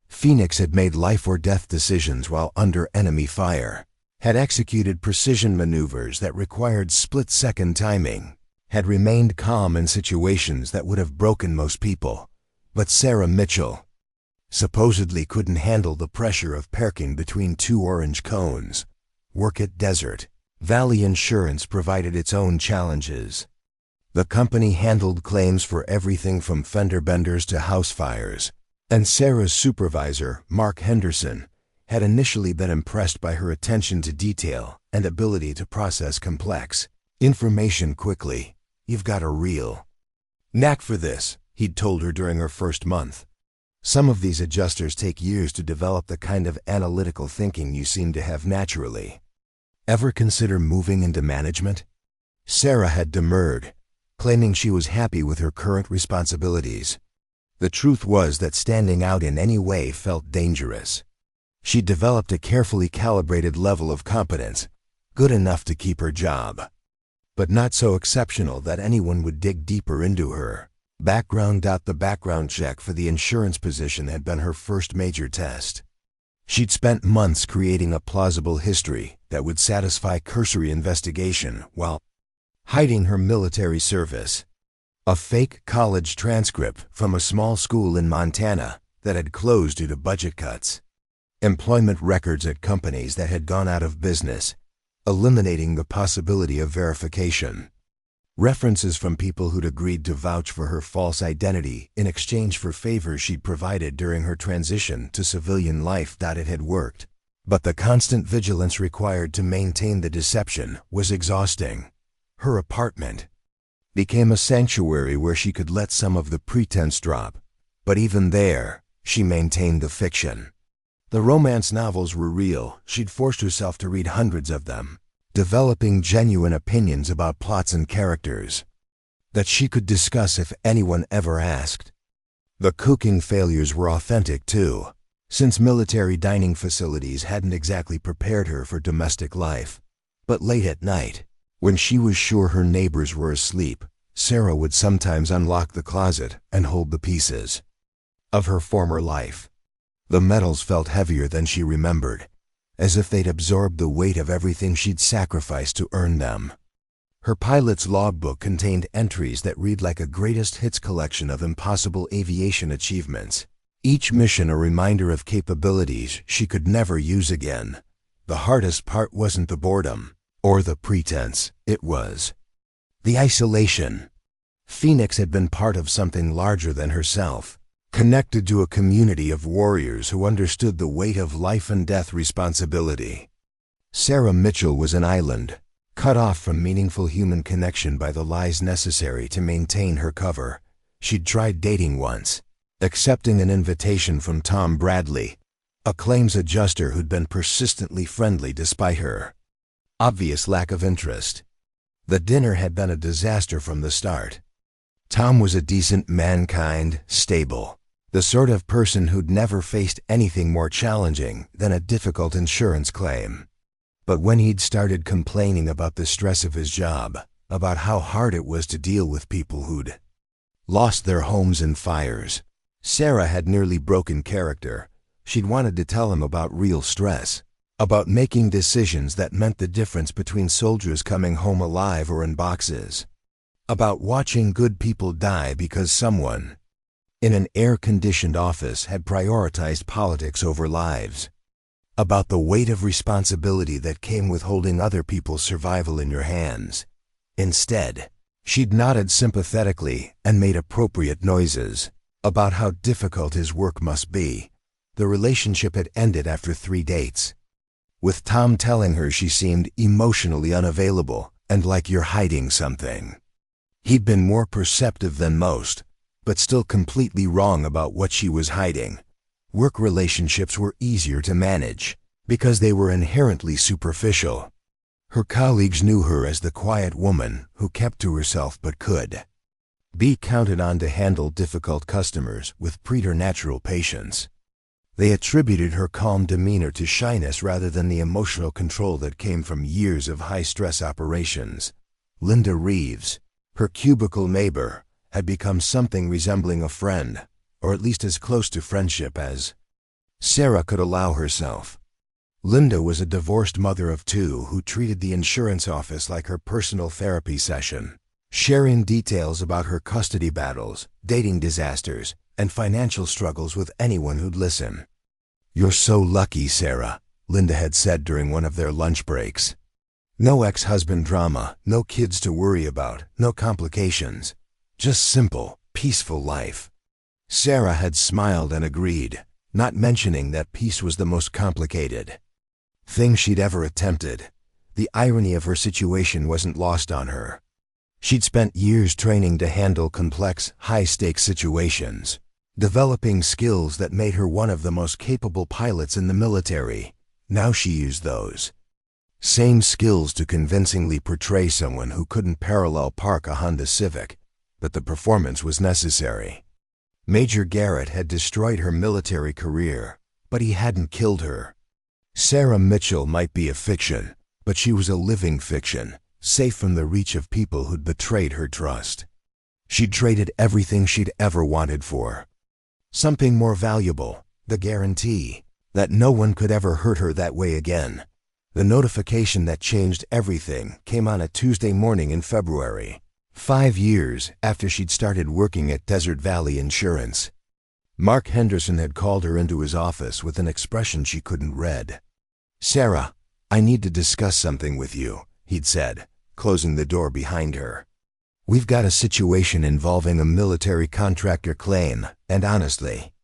Phoenix had made life-or-death decisions while under enemy fire, had executed precision maneuvers that required split-second timing, had remained calm in situations that would have broken most people. But Sarah Mitchell supposedly couldn't handle the pressure of parking between two orange cones. Work at Desert Valley Insurance provided its own challenges. The company handled claims for everything from fender benders to house fires, and Sarah's supervisor, Mark Henderson, had initially been impressed by her attention to detail and ability to process complex information quickly. "You've got a real knack for this," he'd told her during her first month. "Some of these adjusters take years to develop the kind of analytical thinking you seem to have naturally. Ever consider moving into management?" Sarah had demurred, claiming she was happy with her current responsibilities. The truth was that standing out in any way felt dangerous. She developed a carefully calibrated level of competence, good enough to keep her job, but not so exceptional that anyone would dig deeper into her background. The background check for the insurance position had been her first major test. She'd spent months creating a plausible history that would satisfy cursory investigation while hiding her military service. A fake college transcript from a small school in Montana that had closed due to budget cuts. Employment records at companies that had gone out of business, eliminating the possibility of verification. References from people who'd agreed to vouch for her false identity in exchange for favors she'd provided during her transition to civilian life. It had worked, but the constant vigilance required to maintain the deception was exhausting. Her apartment became a sanctuary where she could let some of the pretense drop, but even there, she maintained the fiction. The romance novels were real. She'd forced herself to read hundreds of them, developing genuine opinions about plots and characters that she could discuss if anyone ever asked. The cooking failures were authentic too, since military dining facilities hadn't exactly prepared her for domestic life. But late at night, when she was sure her neighbors were asleep, Sarah would sometimes unlock the closet and hold the pieces of her former life. The metals felt heavier than she remembered, as if they'd absorbed the weight of everything she'd sacrificed to earn them. Her pilot's logbook contained entries that read like a greatest hits collection of impossible aviation achievements, each mission a reminder of capabilities she could never use again. The hardest part wasn't the boredom or the pretense, it was the isolation. Phoenix had been part of something larger than herself, connected to a community of warriors who understood the weight of life and death responsibility. Sarah Mitchell was an island, cut off from meaningful human connection by the lies necessary to maintain her cover. She'd tried dating once, accepting an invitation from Tom Bradley, a claims adjuster who'd been persistently friendly despite her obvious lack of interest. The dinner had been a disaster from the start. Tom was a decent mankind, stable, the sort of person who'd never faced anything more challenging than a difficult insurance claim. But when he'd started complaining about the stress of his job, about how hard it was to deal with people who'd lost their homes in fires, Sarah had nearly broken character. She'd wanted to tell him about real stress, about making decisions that meant the difference between soldiers coming home alive or in boxes, about watching good people die because someone in an air-conditioned office had prioritized politics over lives, about the weight of responsibility that came with holding other people's survival in your hands. Instead, she'd nodded sympathetically and made appropriate noises about how difficult his work must be. The relationship had ended after 3 dates, with Tom telling her she seemed emotionally unavailable and like you're hiding something. He'd been more perceptive than most, but still completely wrong about what she was hiding. Work relationships were easier to manage because they were inherently superficial. Her colleagues knew her as the quiet woman who kept to herself but could be counted on to handle difficult customers with preternatural patience. They attributed her calm demeanor to shyness rather than the emotional control that came from years of high-stress operations. Linda Reeves, her cubicle neighbor, had become something resembling a friend, or at least as close to friendship as Sarah could allow herself. Linda was a divorced mother of 2 who treated the insurance office like her personal therapy session, sharing details about her custody battles, dating disasters, and financial struggles with anyone who'd listen. "You're so lucky, Sarah," Linda had said during one of their lunch breaks. "No ex-husband drama, no kids to worry about, no complications. Just simple, peaceful life." Sarah had smiled and agreed, not mentioning that peace was the most complicated thing she'd ever attempted. The irony of her situation wasn't lost on her. She'd spent years training to handle complex, high-stakes situations, developing skills that made her one of the most capable pilots in the military. Now she used those same skills to convincingly portray someone who couldn't parallel park a Honda Civic, but the performance was necessary. Major Garrett had destroyed her military career, but he hadn't killed her. Sarah Mitchell might be a fiction, but she was a living fiction, safe from the reach of people who'd betrayed her trust. She'd traded everything she'd ever wanted for something more valuable, the guarantee that no one could ever hurt her that way again. The notification that changed everything came on a Tuesday morning in February, 5 years after she'd started working at Desert Valley Insurance. Mark Henderson had called her into his office with an expression she couldn't read. "Sarah, I need to discuss something with you," he'd said, closing the door behind her. "We've got a situation involving a military contractor claim, and honestly,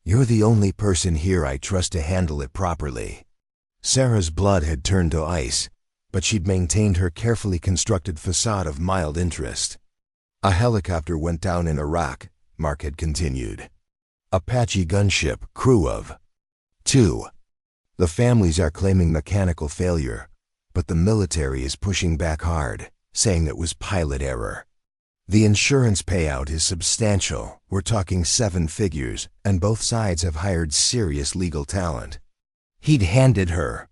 you're the only person here I trust to handle it properly." Sarah's blood had turned to ice, but she'd maintained her carefully constructed facade of mild interest. "A helicopter went down in Iraq," Mark had continued. "Apache gunship, crew of 2. The families are claiming mechanical failure, but the military is pushing back hard, saying it was pilot error. The insurance payout is substantial. We're talking 7 figures, and both sides have hired serious legal talent. He'd handed her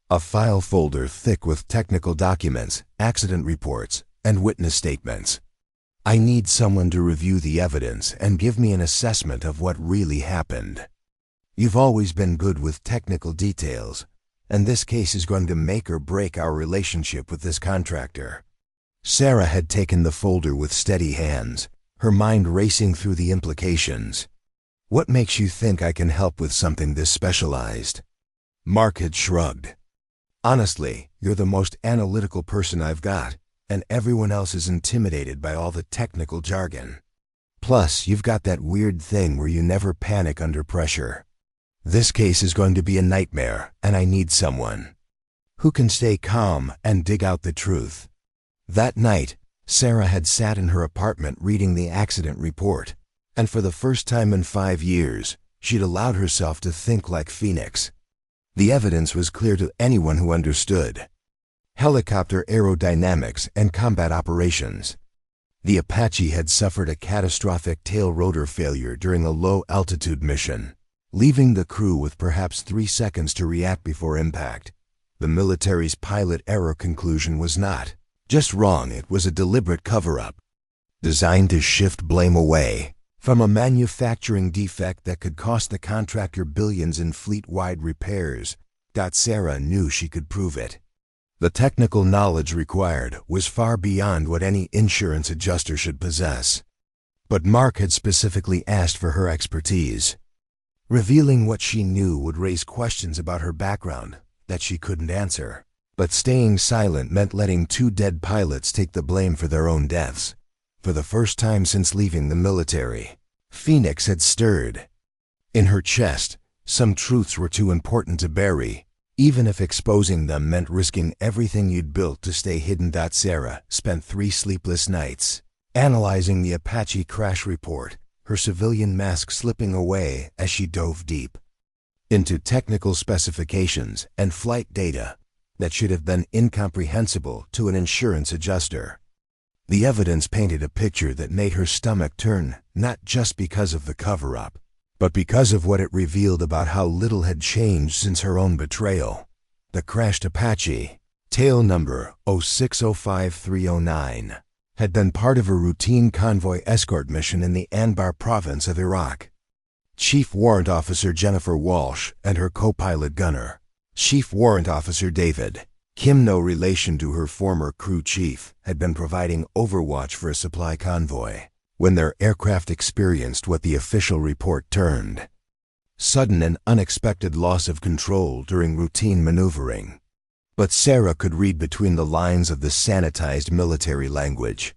a file folder thick with technical documents, accident reports, and witness statements. I need someone to review the evidence and give me an assessment of what really happened. You've always been good with technical details, and this case is going to make or break our relationship with this contractor. Sarah had taken the folder with steady hands, her mind racing through the implications. What makes you think I can help with something this specialized? Mark had shrugged. Honestly, you're the most analytical person I've got, and everyone else is intimidated by all the technical jargon. Plus, you've got that weird thing where you never panic under pressure. This case is going to be a nightmare, and I need someone who can stay calm and dig out the truth. That night, Sarah had sat in her apartment reading the accident report, and for the first time in 5 years, she'd allowed herself to think like Phoenix. The evidence was clear to anyone who understood helicopter aerodynamics and combat operations. The Apache had suffered a catastrophic tail rotor failure during a low-altitude mission, leaving the crew with perhaps 3 seconds to react before impact. The military's pilot error conclusion was not just wrong, it was a deliberate cover-up, designed to shift blame away from a manufacturing defect that could cost the contractor billions in fleet-wide repairs. Sarah knew she could prove it. The technical knowledge required was far beyond what any insurance adjuster should possess. But Mark had specifically asked for her expertise. Revealing what she knew would raise questions about her background that she couldn't answer. But staying silent meant letting 2 dead pilots take the blame for their own deaths. For the first time since leaving the military, Phoenix had stirred. In her chest, some truths were too important to bury, even if exposing them meant risking everything you'd built to stay hidden. Sarah spent 3 sleepless nights analyzing the Apache crash report, her civilian mask slipping away as she dove deep into technical specifications and flight data that should have been incomprehensible to an insurance adjuster. The evidence painted a picture that made her stomach turn, not just because of the cover-up, but because of what it revealed about how little had changed since her own betrayal. The crashed Apache, tail number 0605309, had been part of a routine convoy escort mission in the Anbar province of Iraq. Chief Warrant Officer Jennifer Walsh and her co-pilot gunner, Chief Warrant Officer David Kim, no relation to her former crew chief, had been providing overwatch for a supply convoy when their aircraft experienced what the official report termed sudden and unexpected loss of control during routine maneuvering. But Sarah could read between the lines of the sanitized military language.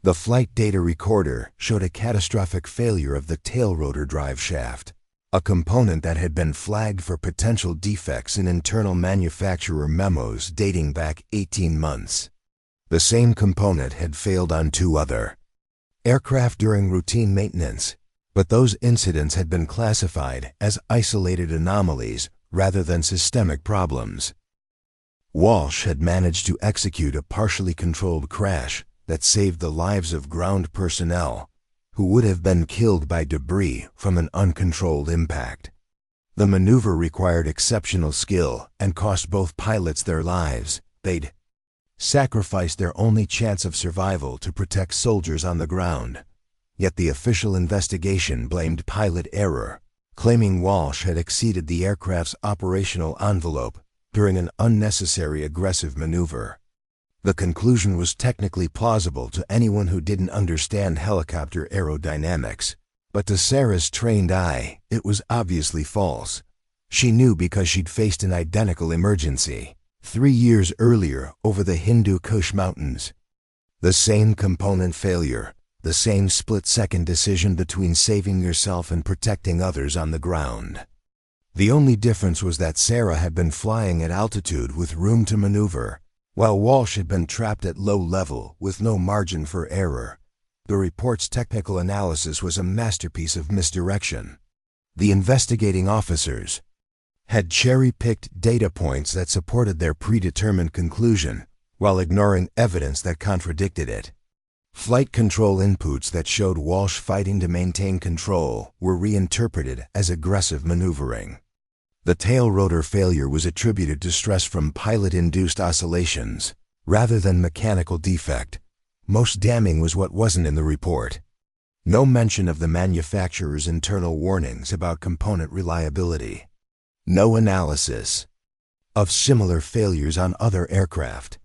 The flight data recorder showed a catastrophic failure of the tail rotor drive shaft, a component that had been flagged for potential defects in internal manufacturer memos dating back 18 months. The same component had failed on 2 other aircraft during routine maintenance, but those incidents had been classified as isolated anomalies rather than systemic problems. Walsh had managed to execute a partially controlled crash that saved the lives of ground personnel who would have been killed by debris from an uncontrolled impact. The maneuver required exceptional skill and cost both pilots their lives. They'd sacrificed their only chance of survival to protect soldiers on the ground. Yet the official investigation blamed pilot error, claiming Walsh had exceeded the aircraft's operational envelope during an unnecessary aggressive maneuver. The conclusion was technically plausible to anyone who didn't understand helicopter aerodynamics, but to Sarah's trained eye, it was obviously false. She knew because she'd faced an identical emergency 3 years earlier over the Hindu Kush Mountains. The same component failure, the same split-second decision between saving yourself and protecting others on the ground. The only difference was that Sarah had been flying at altitude with room to maneuver, while Walsh had been trapped at low level with no margin for error. The report's technical analysis was a masterpiece of misdirection. The investigating officers, had cherry-picked data points that supported their predetermined conclusion, while ignoring evidence that contradicted it. Flight control inputs that showed Walsh fighting to maintain control were reinterpreted as aggressive maneuvering. The tail rotor failure was attributed to stress from pilot-induced oscillations, rather than mechanical defect. Most damning was what wasn't in the report. No mention of the manufacturer's internal warnings about component reliability. No analysis of similar failures on other aircraft.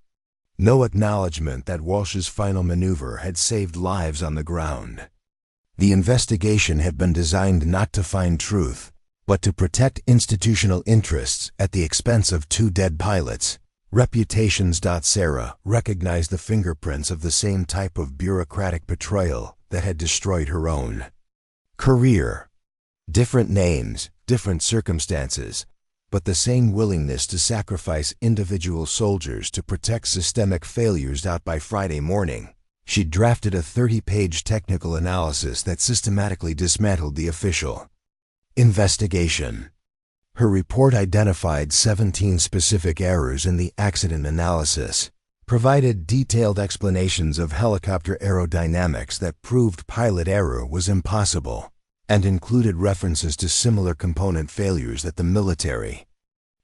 No acknowledgement that Walsh's final maneuver had saved lives on the ground. The investigation had been designed not to find truth, but to protect institutional interests at the expense of 2 dead pilots. Reputations. Sarah recognized the fingerprints of the same type of bureaucratic betrayal that had destroyed her own career. Different names, different circumstances, but the same willingness to sacrifice individual soldiers to protect systemic failures. By Friday morning, she drafted a 30-page technical analysis that systematically dismantled the official investigation. Her report identified 17 specific errors in the accident analysis, provided detailed explanations of helicopter aerodynamics that proved pilot error was impossible, and included references to similar component failures that the military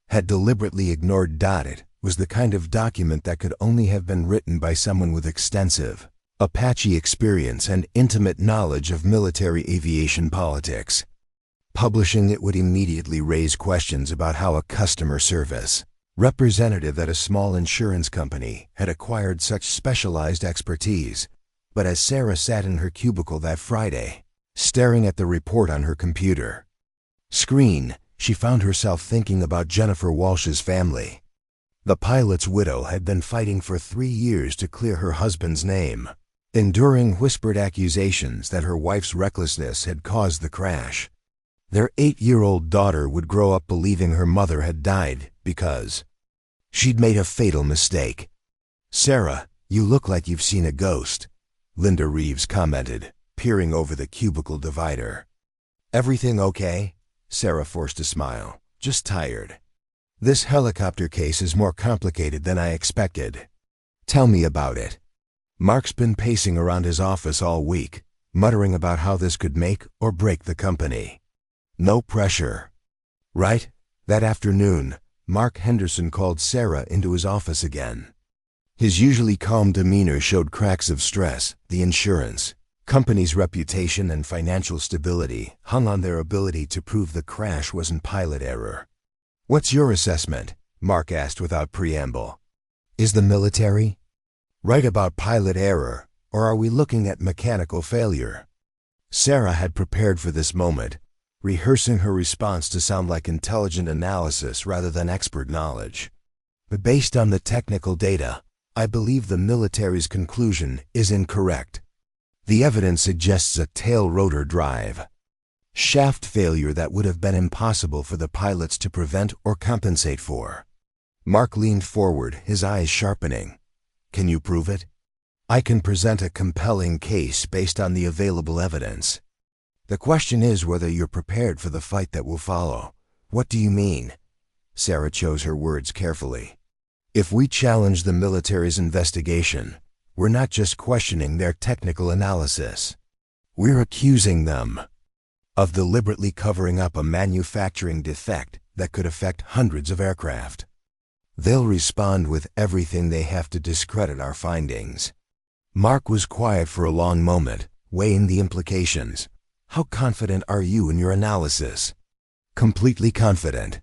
had deliberately ignored. It was the kind of document that could only have been written by someone with extensive Apache experience and intimate knowledge of military aviation politics. Publishing it would immediately raise questions about how a customer service representative at a small insurance company had acquired such specialized expertise. But as Sarah sat in her cubicle that Friday, staring at the report on her computer screen, she found herself thinking about Jennifer Walsh's family. The pilot's widow had been fighting for 3 years to clear her husband's name, enduring whispered accusations that her wife's recklessness had caused the crash. Their 8-year-old daughter would grow up believing her mother had died because she'd made a fatal mistake. "Sarah, you look like you've seen a ghost," Linda Reeves commented, peering over the cubicle divider. "Everything okay?" Sarah forced a smile. "Just tired. This helicopter case is more complicated than I expected." "Tell me about it." Mark's been pacing around his office all week, muttering about how this could make or break the company. No pressure. Right? That afternoon, Mark Henderson called Sarah into his office again. His usually calm demeanor showed cracks of stress. The insurance company's reputation and financial stability hung on their ability to prove the crash wasn't pilot error. "What's your assessment?" Mark asked without preamble. "Is the military right about pilot error, or are we looking at mechanical failure?" Sarah had prepared for this moment, rehearsing her response to sound like intelligent analysis rather than expert knowledge. "But based on the technical data, I believe the military's conclusion is incorrect. The evidence suggests a tail rotor drive shaft failure that would have been impossible for the pilots to prevent or compensate for." Mark leaned forward, his eyes sharpening. "Can you prove it?" "I can present a compelling case based on the available evidence. The question is whether you're prepared for the fight that will follow." "What do you mean?" Sarah chose her words carefully. "If we challenge the military's investigation, we're not just questioning their technical analysis. We're accusing them of deliberately covering up a manufacturing defect that could affect hundreds of aircraft. They'll respond with everything they have to discredit our findings." Mark was quiet for a long moment, weighing the implications. "How confident are you in your analysis?" "Completely confident."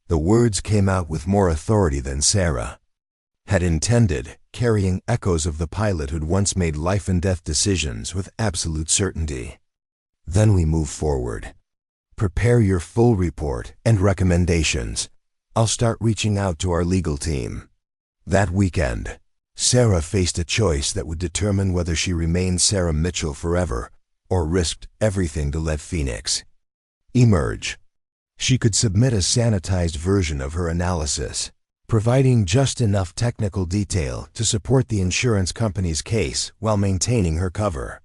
The words came out with more authority than Sarah had intended, carrying echoes of the pilot who'd once made life-and-death decisions with absolute certainty. "Then we move forward. Prepare your full report and recommendations. I'll start reaching out to our legal team." That weekend, Sarah faced a choice that would determine whether she remained Sarah Mitchell forever or risked everything to let Phoenix emerge. She could submit a sanitized version of her analysis, providing just enough technical detail to support the insurance company's case while maintaining her cover.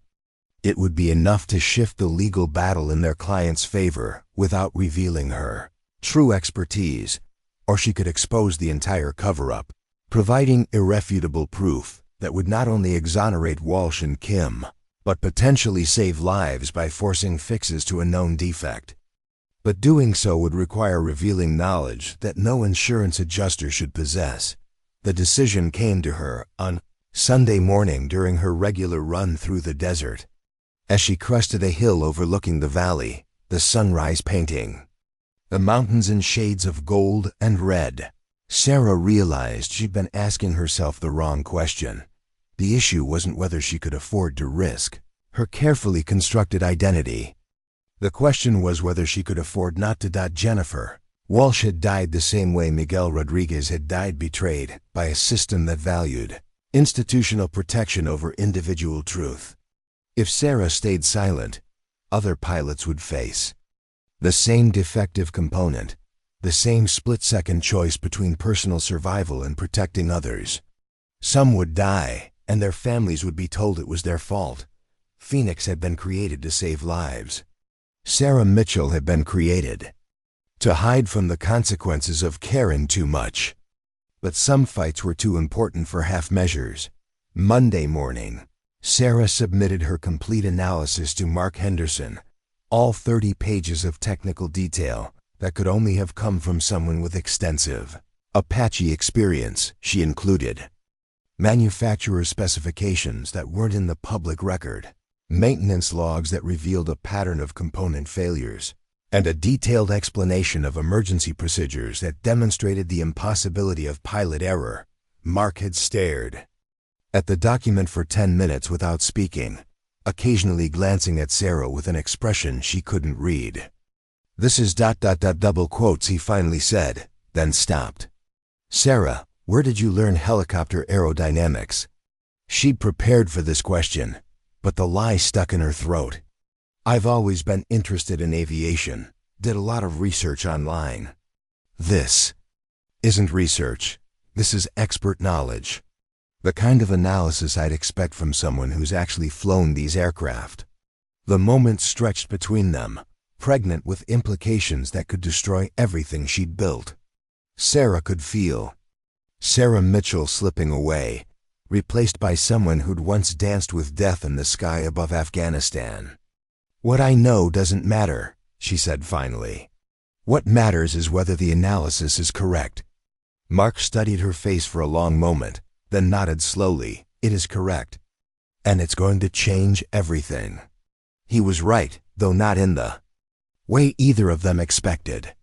It would be enough to shift the legal battle in their client's favor without revealing her true expertise, or she could expose the entire cover-up, providing irrefutable proof that would not only exonerate Walsh and Kim, but potentially save lives by forcing fixes to a known defect. But doing so would require revealing knowledge that no insurance adjuster should possess. The decision came to her on Sunday morning during her regular run through the desert. As she crested a hill overlooking the valley, the sunrise painting, the mountains in shades of gold and red, Sarah realized she'd been asking herself the wrong question. The issue wasn't whether she could afford to risk her carefully constructed identity. The question was whether she could afford not to. Jennifer Walsh had died the same way Miguel Rodriguez had died, betrayed by a system that valued institutional protection over individual truth. If Sarah stayed silent, other pilots would face the same defective component, the same split-second choice between personal survival and protecting others. Some would die, and their families would be told it was their fault. Phoenix had been created to save lives. Sarah Mitchell had been created to hide from the consequences of caring too much. But some fights were too important for half measures. Monday morning, Sarah submitted her complete analysis to Mark Henderson, all 30 pages of technical detail that could only have come from someone with extensive Apache experience. She included manufacturer specifications that weren't in the public record, maintenance logs that revealed a pattern of component failures, and a detailed explanation of emergency procedures that demonstrated the impossibility of pilot error. Mark had stared at the document for 10 minutes without speaking, occasionally glancing at Sarah with an expression she couldn't read. "This is ... double quotes," he finally said, then stopped. "Sarah, where did you learn helicopter aerodynamics?" She'd prepared for this question, but the lie stuck in her throat. "I've always been interested in aviation, did a lot of research online." This isn't research. This is expert knowledge. The kind of analysis I'd expect from someone who's actually flown these aircraft. The moment stretched between them, pregnant with implications that could destroy everything she'd built. Sarah could feel Sarah Mitchell slipping away, replaced by someone who'd once danced with death in the sky above Afghanistan. "What I know doesn't matter," she said finally. "What matters is whether the analysis is correct." Mark studied her face for a long moment, then nodded slowly. "It is correct. And it's going to change everything." He was right, though not in the way either of them expected.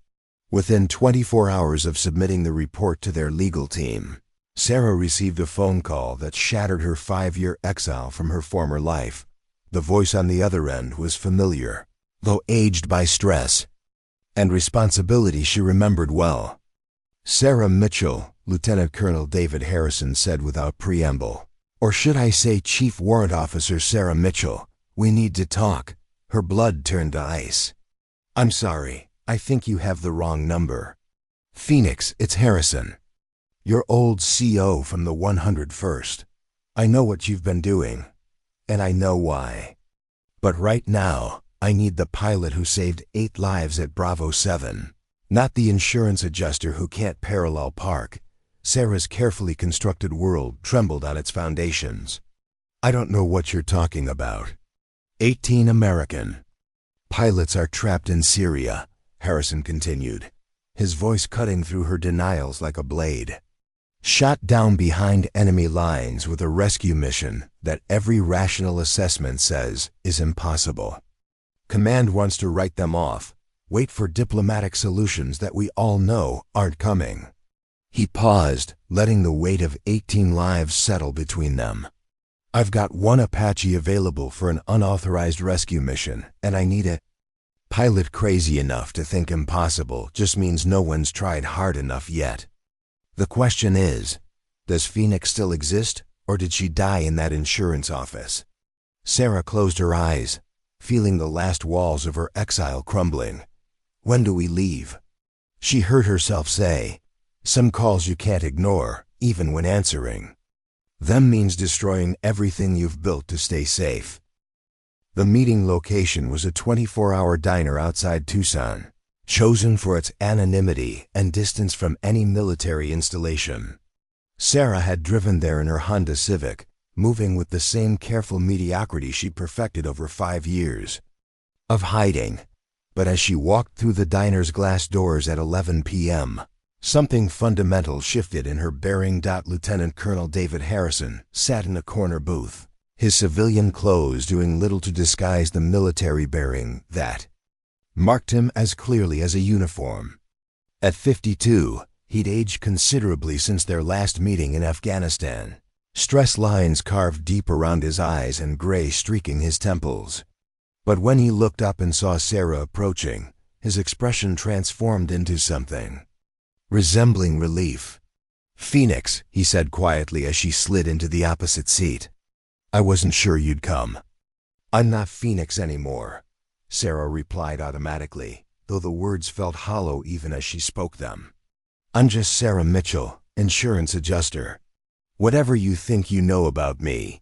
Within 24 hours of submitting the report to their legal team, Sarah received a phone call that shattered her 5-year exile from her former life. The voice on the other end was familiar, though aged by stress and responsibility she remembered well. "Sarah Mitchell," Lieutenant Colonel David Harrison said without preamble. "Or should I say Chief Warrant Officer Sarah Mitchell, we need to talk." Her blood turned to ice. "I'm sorry, I think you have the wrong number." "Phoenix, it's Harrison. Your old CO from the 101st. I know what you've been doing, and I know why. But right now, I need the pilot who saved 8 lives at Bravo 7. Not the insurance adjuster who can't parallel park." Sarah's carefully constructed world trembled on its foundations. "I don't know what you're talking about." 18 American pilots are trapped in Syria, Harrison continued, his voice cutting through her denials like a blade. "Shot down behind enemy lines with a rescue mission that every rational assessment says is impossible. Command wants to write them off, wait for diplomatic solutions that we all know aren't coming." He paused, letting the weight of 18 lives settle between them. "I've got 1 Apache available for an unauthorized rescue mission, and I need a pilot crazy enough to think impossible just means no one's tried hard enough yet. The question is, does Phoenix still exist, or did she die in that insurance office?" Sarah closed her eyes, feeling the last walls of her exile crumbling. "When do we leave?" She heard herself say, "Some calls you can't ignore, even when answering. Them means destroying everything you've built to stay safe." The meeting location was a 24-hour diner outside Tucson. chosen for its anonymity and distance from any military installation. Sarah had driven there in her Honda Civic, moving with the same careful mediocrity she'd perfected over 5 years of hiding. But as she walked through the diner's glass doors at 11 p.m., something fundamental shifted in her bearing. Lieutenant Colonel David Harrison sat in a corner booth, his civilian clothes doing little to disguise the military bearing that marked him as clearly as a uniform. At 52, he'd aged considerably since their last meeting in Afghanistan, stress lines carved deep around his eyes and gray streaking his temples. But when he looked up and saw Sarah approaching, his expression transformed into something resembling relief. "Phoenix," he said quietly as she slid into the opposite seat. "I wasn't sure you'd come." "I'm not Phoenix anymore," Sarah replied automatically, though the words felt hollow even as she spoke them. "I'm just Sarah Mitchell, insurance adjuster. Whatever you think you know about me."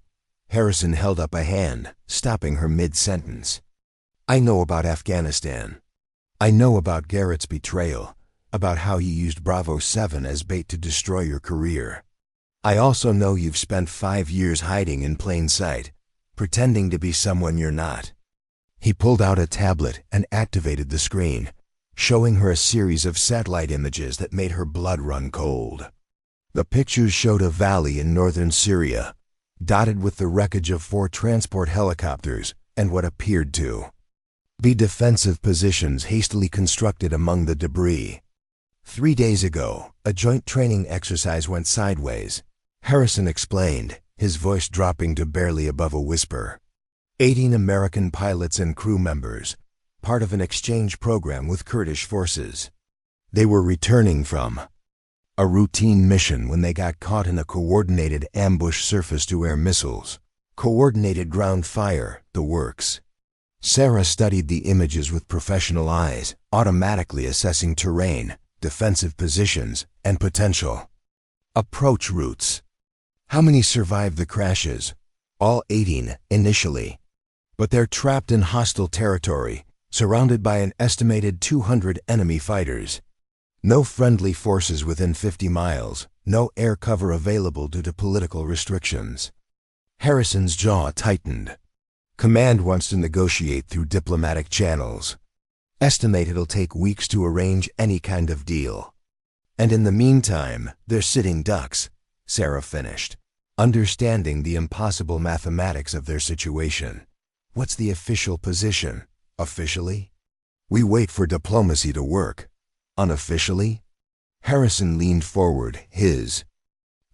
Harrison held up a hand, stopping her mid-sentence. "I know about Afghanistan. I know about Garrett's betrayal, about how you used Bravo 7 as bait to destroy your career. I also know you've spent 5 years hiding in plain sight, pretending to be someone you're not." He pulled out a tablet and activated the screen, showing her a series of satellite images that made her blood run cold. The pictures showed a valley in northern Syria, dotted with the wreckage of 4 transport helicopters and what appeared to be defensive positions hastily constructed among the debris. 3 days ago, a joint training exercise went sideways, Harrison explained, his voice dropping to barely above a whisper. 18 American pilots and crew members, part of an exchange program with Kurdish forces. They were returning from a routine mission when they got caught in a coordinated ambush surface-to-air missiles, coordinated ground fire, the works. Sarah studied the images with professional eyes, automatically assessing terrain, defensive positions, and potential approach routes. How many survived the crashes? All 18, initially. But they're trapped in hostile territory, surrounded by an estimated 200 enemy fighters. No friendly forces within 50 miles, no air cover available due to political restrictions. Harrison's jaw tightened. Command wants to negotiate through diplomatic channels. Estimate it'll take weeks to arrange any kind of deal. And in the meantime, they're sitting ducks, Sarah finished, understanding the impossible mathematics of their situation. What's the official position? Officially? We wait for diplomacy to work. Unofficially? Harrison leaned forward, his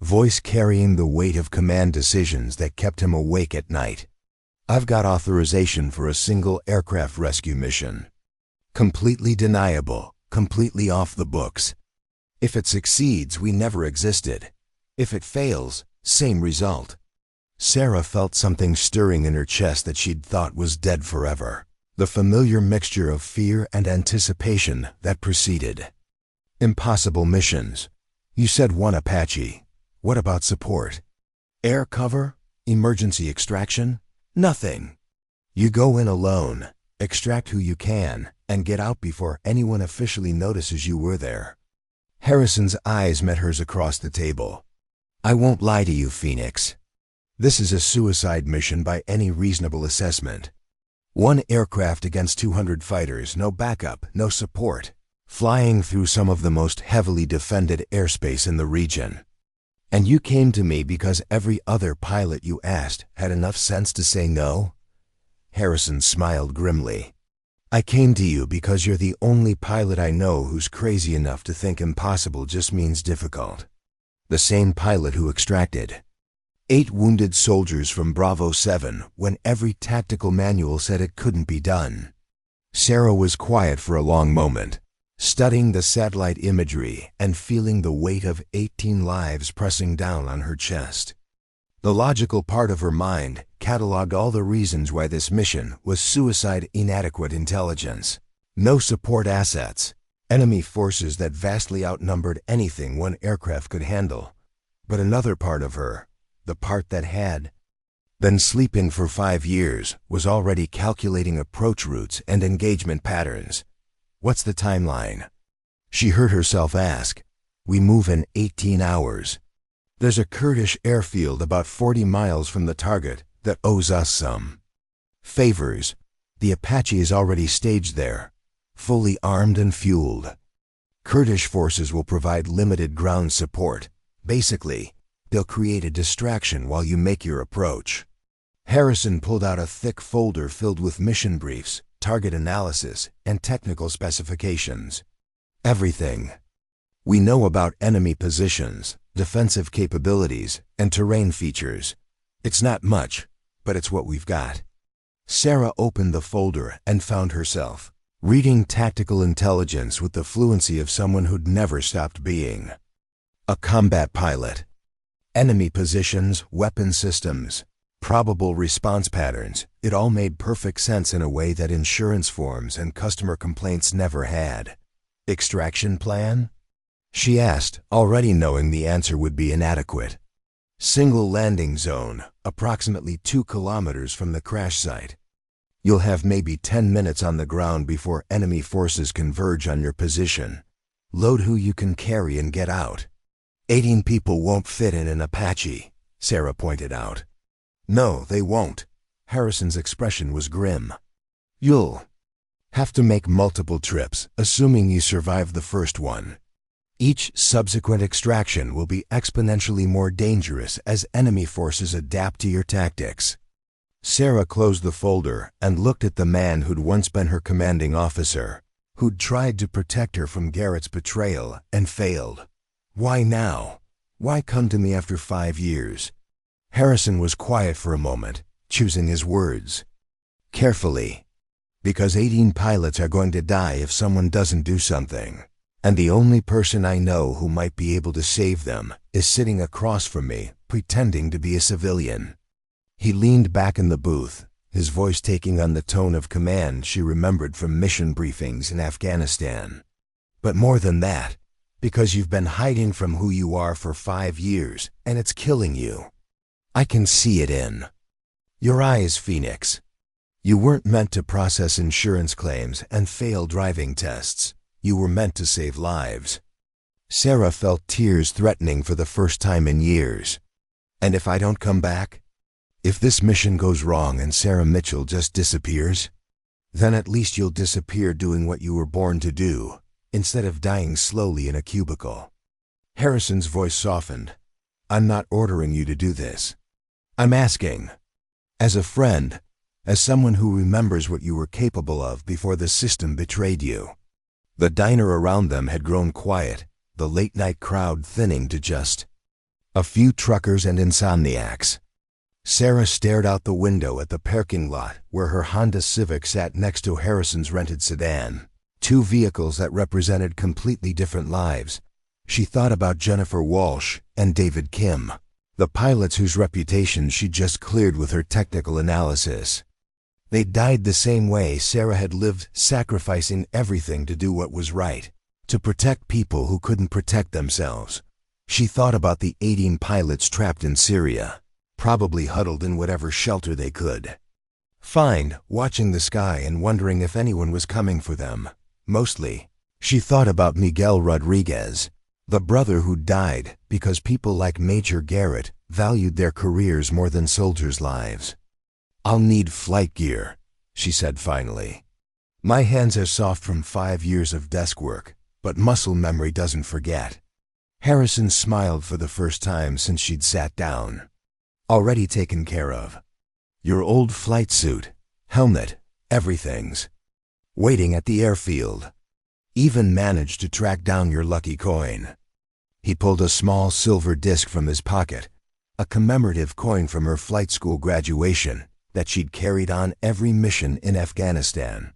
voice carrying the weight of command decisions that kept him awake at night. "I've got authorization for a single aircraft rescue mission. Completely deniable, completely off the books. If it succeeds, we never existed. If it fails, same result." Sarah felt something stirring in her chest that she'd thought was dead forever. The familiar mixture of fear and anticipation that preceded. Impossible missions. You said 1 Apache. What about support? Air cover? Emergency extraction? Nothing. You go in alone, extract who you can, and get out before anyone officially notices you were there. Harrison's eyes met hers across the table. "I won't lie to you, Phoenix. This is a suicide mission by any reasonable assessment. 1 aircraft against 200 fighters, no backup, no support, flying through some of the most heavily defended airspace in the region. And you came to me because every other pilot you asked had enough sense to say no?" Harrison smiled grimly. "I came to you because you're the only pilot I know who's crazy enough to think impossible just means difficult. The same pilot who extracted 8 wounded soldiers from Bravo 7 when every tactical manual said it couldn't be done." Sarah was quiet for a long moment, studying the satellite imagery and feeling the weight of 18 lives pressing down on her chest. The logical part of her mind cataloged all the reasons why this mission was suicide. Inadequate intelligence, no support assets, enemy forces that vastly outnumbered anything 1 aircraft could handle. But another part of her, the part that had been sleeping for 5 years, was already calculating approach routes and engagement patterns. What's the timeline? She heard herself ask. We move in 18 hours. There's a Kurdish airfield about 40 miles from the target that owes us some favors. The Apache is already staged there, fully armed and fueled. Kurdish forces will provide limited ground support. Basically, they'll create a distraction while you make your approach. Harrison pulled out a thick folder filled with mission briefs, target analysis, and technical specifications. Everything we know about enemy positions, defensive capabilities, and terrain features. It's not much, but it's what we've got. Sarah opened the folder and found herself reading tactical intelligence with the fluency of someone who'd never stopped being a combat pilot. Enemy positions, weapon systems, probable response patterns. It all made perfect sense in a way that insurance forms and customer complaints never had. Extraction plan? She asked, already knowing the answer would be inadequate. Single landing zone, approximately 2 kilometers from the crash site. You'll have maybe 10 minutes on the ground before enemy forces converge on your position. Load who you can carry and get out. 18 people won't fit in an Apache, Sarah pointed out. No, they won't. Harrison's expression was grim. You'll have to make multiple trips, assuming you survive the first one. Each subsequent extraction will be exponentially more dangerous as enemy forces adapt to your tactics. Sarah closed the folder and looked at the man who'd once been her commanding officer, who'd tried to protect her from Garrett's betrayal and failed. Why now? Why come to me after 5 years? Harrison was quiet for a moment, choosing his words carefully. Because 18 pilots are going to die if someone doesn't do something. And the only person I know who might be able to save them is sitting across from me, pretending to be a civilian. He leaned back in the booth, his voice taking on the tone of command she remembered from mission briefings in Afghanistan. But more than that, because you've been hiding from who you are for 5 years, and it's killing you. I can see it in your eyes, Phoenix. You weren't meant to process insurance claims and fail driving tests. You were meant to save lives. Sarah felt tears threatening for the first time in years. And if I don't come back? If this mission goes wrong and Sarah Mitchell just disappears? Then at least you'll disappear doing what you were born to do, instead of dying slowly in a cubicle. Harrison's voice softened. I'm not ordering you to do this. I'm asking, as a friend, as someone who remembers what you were capable of before the system betrayed you. The diner around them had grown quiet, the late-night crowd thinning to just a few truckers and insomniacs. Sarah stared out the window at the parking lot where her Honda Civic sat next to Harrison's rented sedan, 2 vehicles that represented completely different lives. She thought about Jennifer Walsh and David Kim, the pilots whose reputations she'd just cleared with her technical analysis. They died the same way Sarah had lived, sacrificing everything to do what was right, to protect people who couldn't protect themselves. She thought about the 18 pilots trapped in Syria, probably huddled in whatever shelter they could find, watching the sky and wondering if anyone was coming for them. Mostly, she thought about Miguel Rodriguez, the brother who died because people like Major Garrett valued their careers more than soldiers' lives. I'll need flight gear, she said finally. My hands are soft from 5 years of desk work, but muscle memory doesn't forget. Harrison smiled for the first time since she'd sat down. Already taken care of. Your old flight suit, helmet, everything's waiting at the airfield. Even managed to track down your lucky coin. He pulled a small silver disc from his pocket, a commemorative coin from her flight school graduation that she'd carried on every mission in Afghanistan.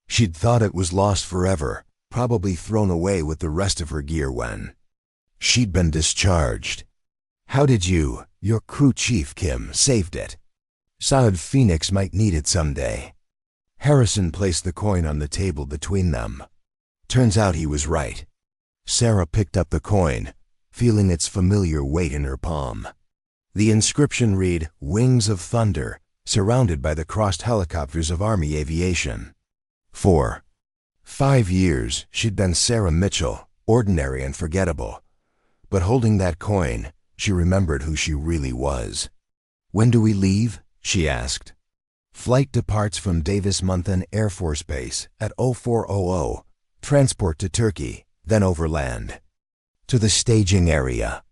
She'd thought it was lost forever, probably thrown away with the rest of her gear when she'd been discharged. How did you, your crew chief Kim, saved it? Saad Phoenix might need it someday. Harrison placed the coin on the table between them. Turns out he was right. Sarah picked up the coin, feeling its familiar weight in her palm. The inscription read, Wings of Thunder, surrounded by the crossed helicopters of Army aviation. 4. 5 years, she'd been Sarah Mitchell, ordinary and forgettable. But holding that coin, she remembered who she really was. "When do we leave?" she asked. "Flight departs from Davis-Monthan Air Force Base at 0400, transport to Turkey, then overland. To the staging area.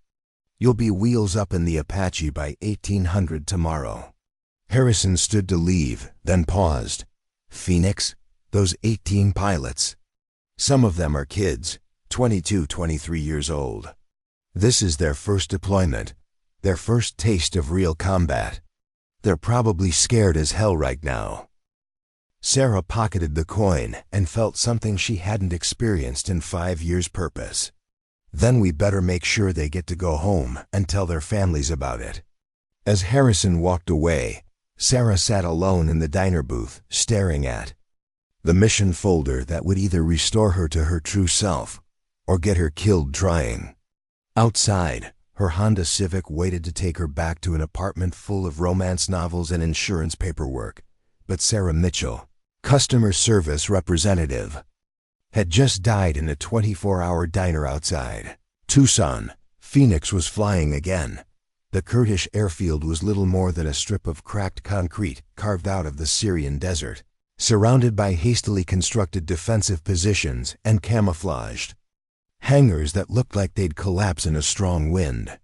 You'll be wheels up in the Apache by 1800 tomorrow." Harrison stood to leave, then paused. "Phoenix? Those 18 pilots. Some of them are kids, 22, 23 years old. This is their first deployment, their first taste of real combat. They're probably scared as hell right now." Sarah pocketed the coin and felt something she hadn't experienced in 5 years' purpose. "Then we better make sure they get to go home and tell their families about it." As Harrison walked away, Sarah sat alone in the diner booth, staring at the mission folder that would either restore her to her true self or get her killed trying. Outside, her Honda Civic waited to take her back to an apartment full of romance novels and insurance paperwork. But Sarah Mitchell, customer service representative, had just died in a 24-hour diner outside Tucson. Phoenix was flying again. The Kurdish airfield was little more than a strip of cracked concrete carved out of the Syrian desert, surrounded by hastily constructed defensive positions and camouflaged hangars that looked like they'd collapse in a strong wind.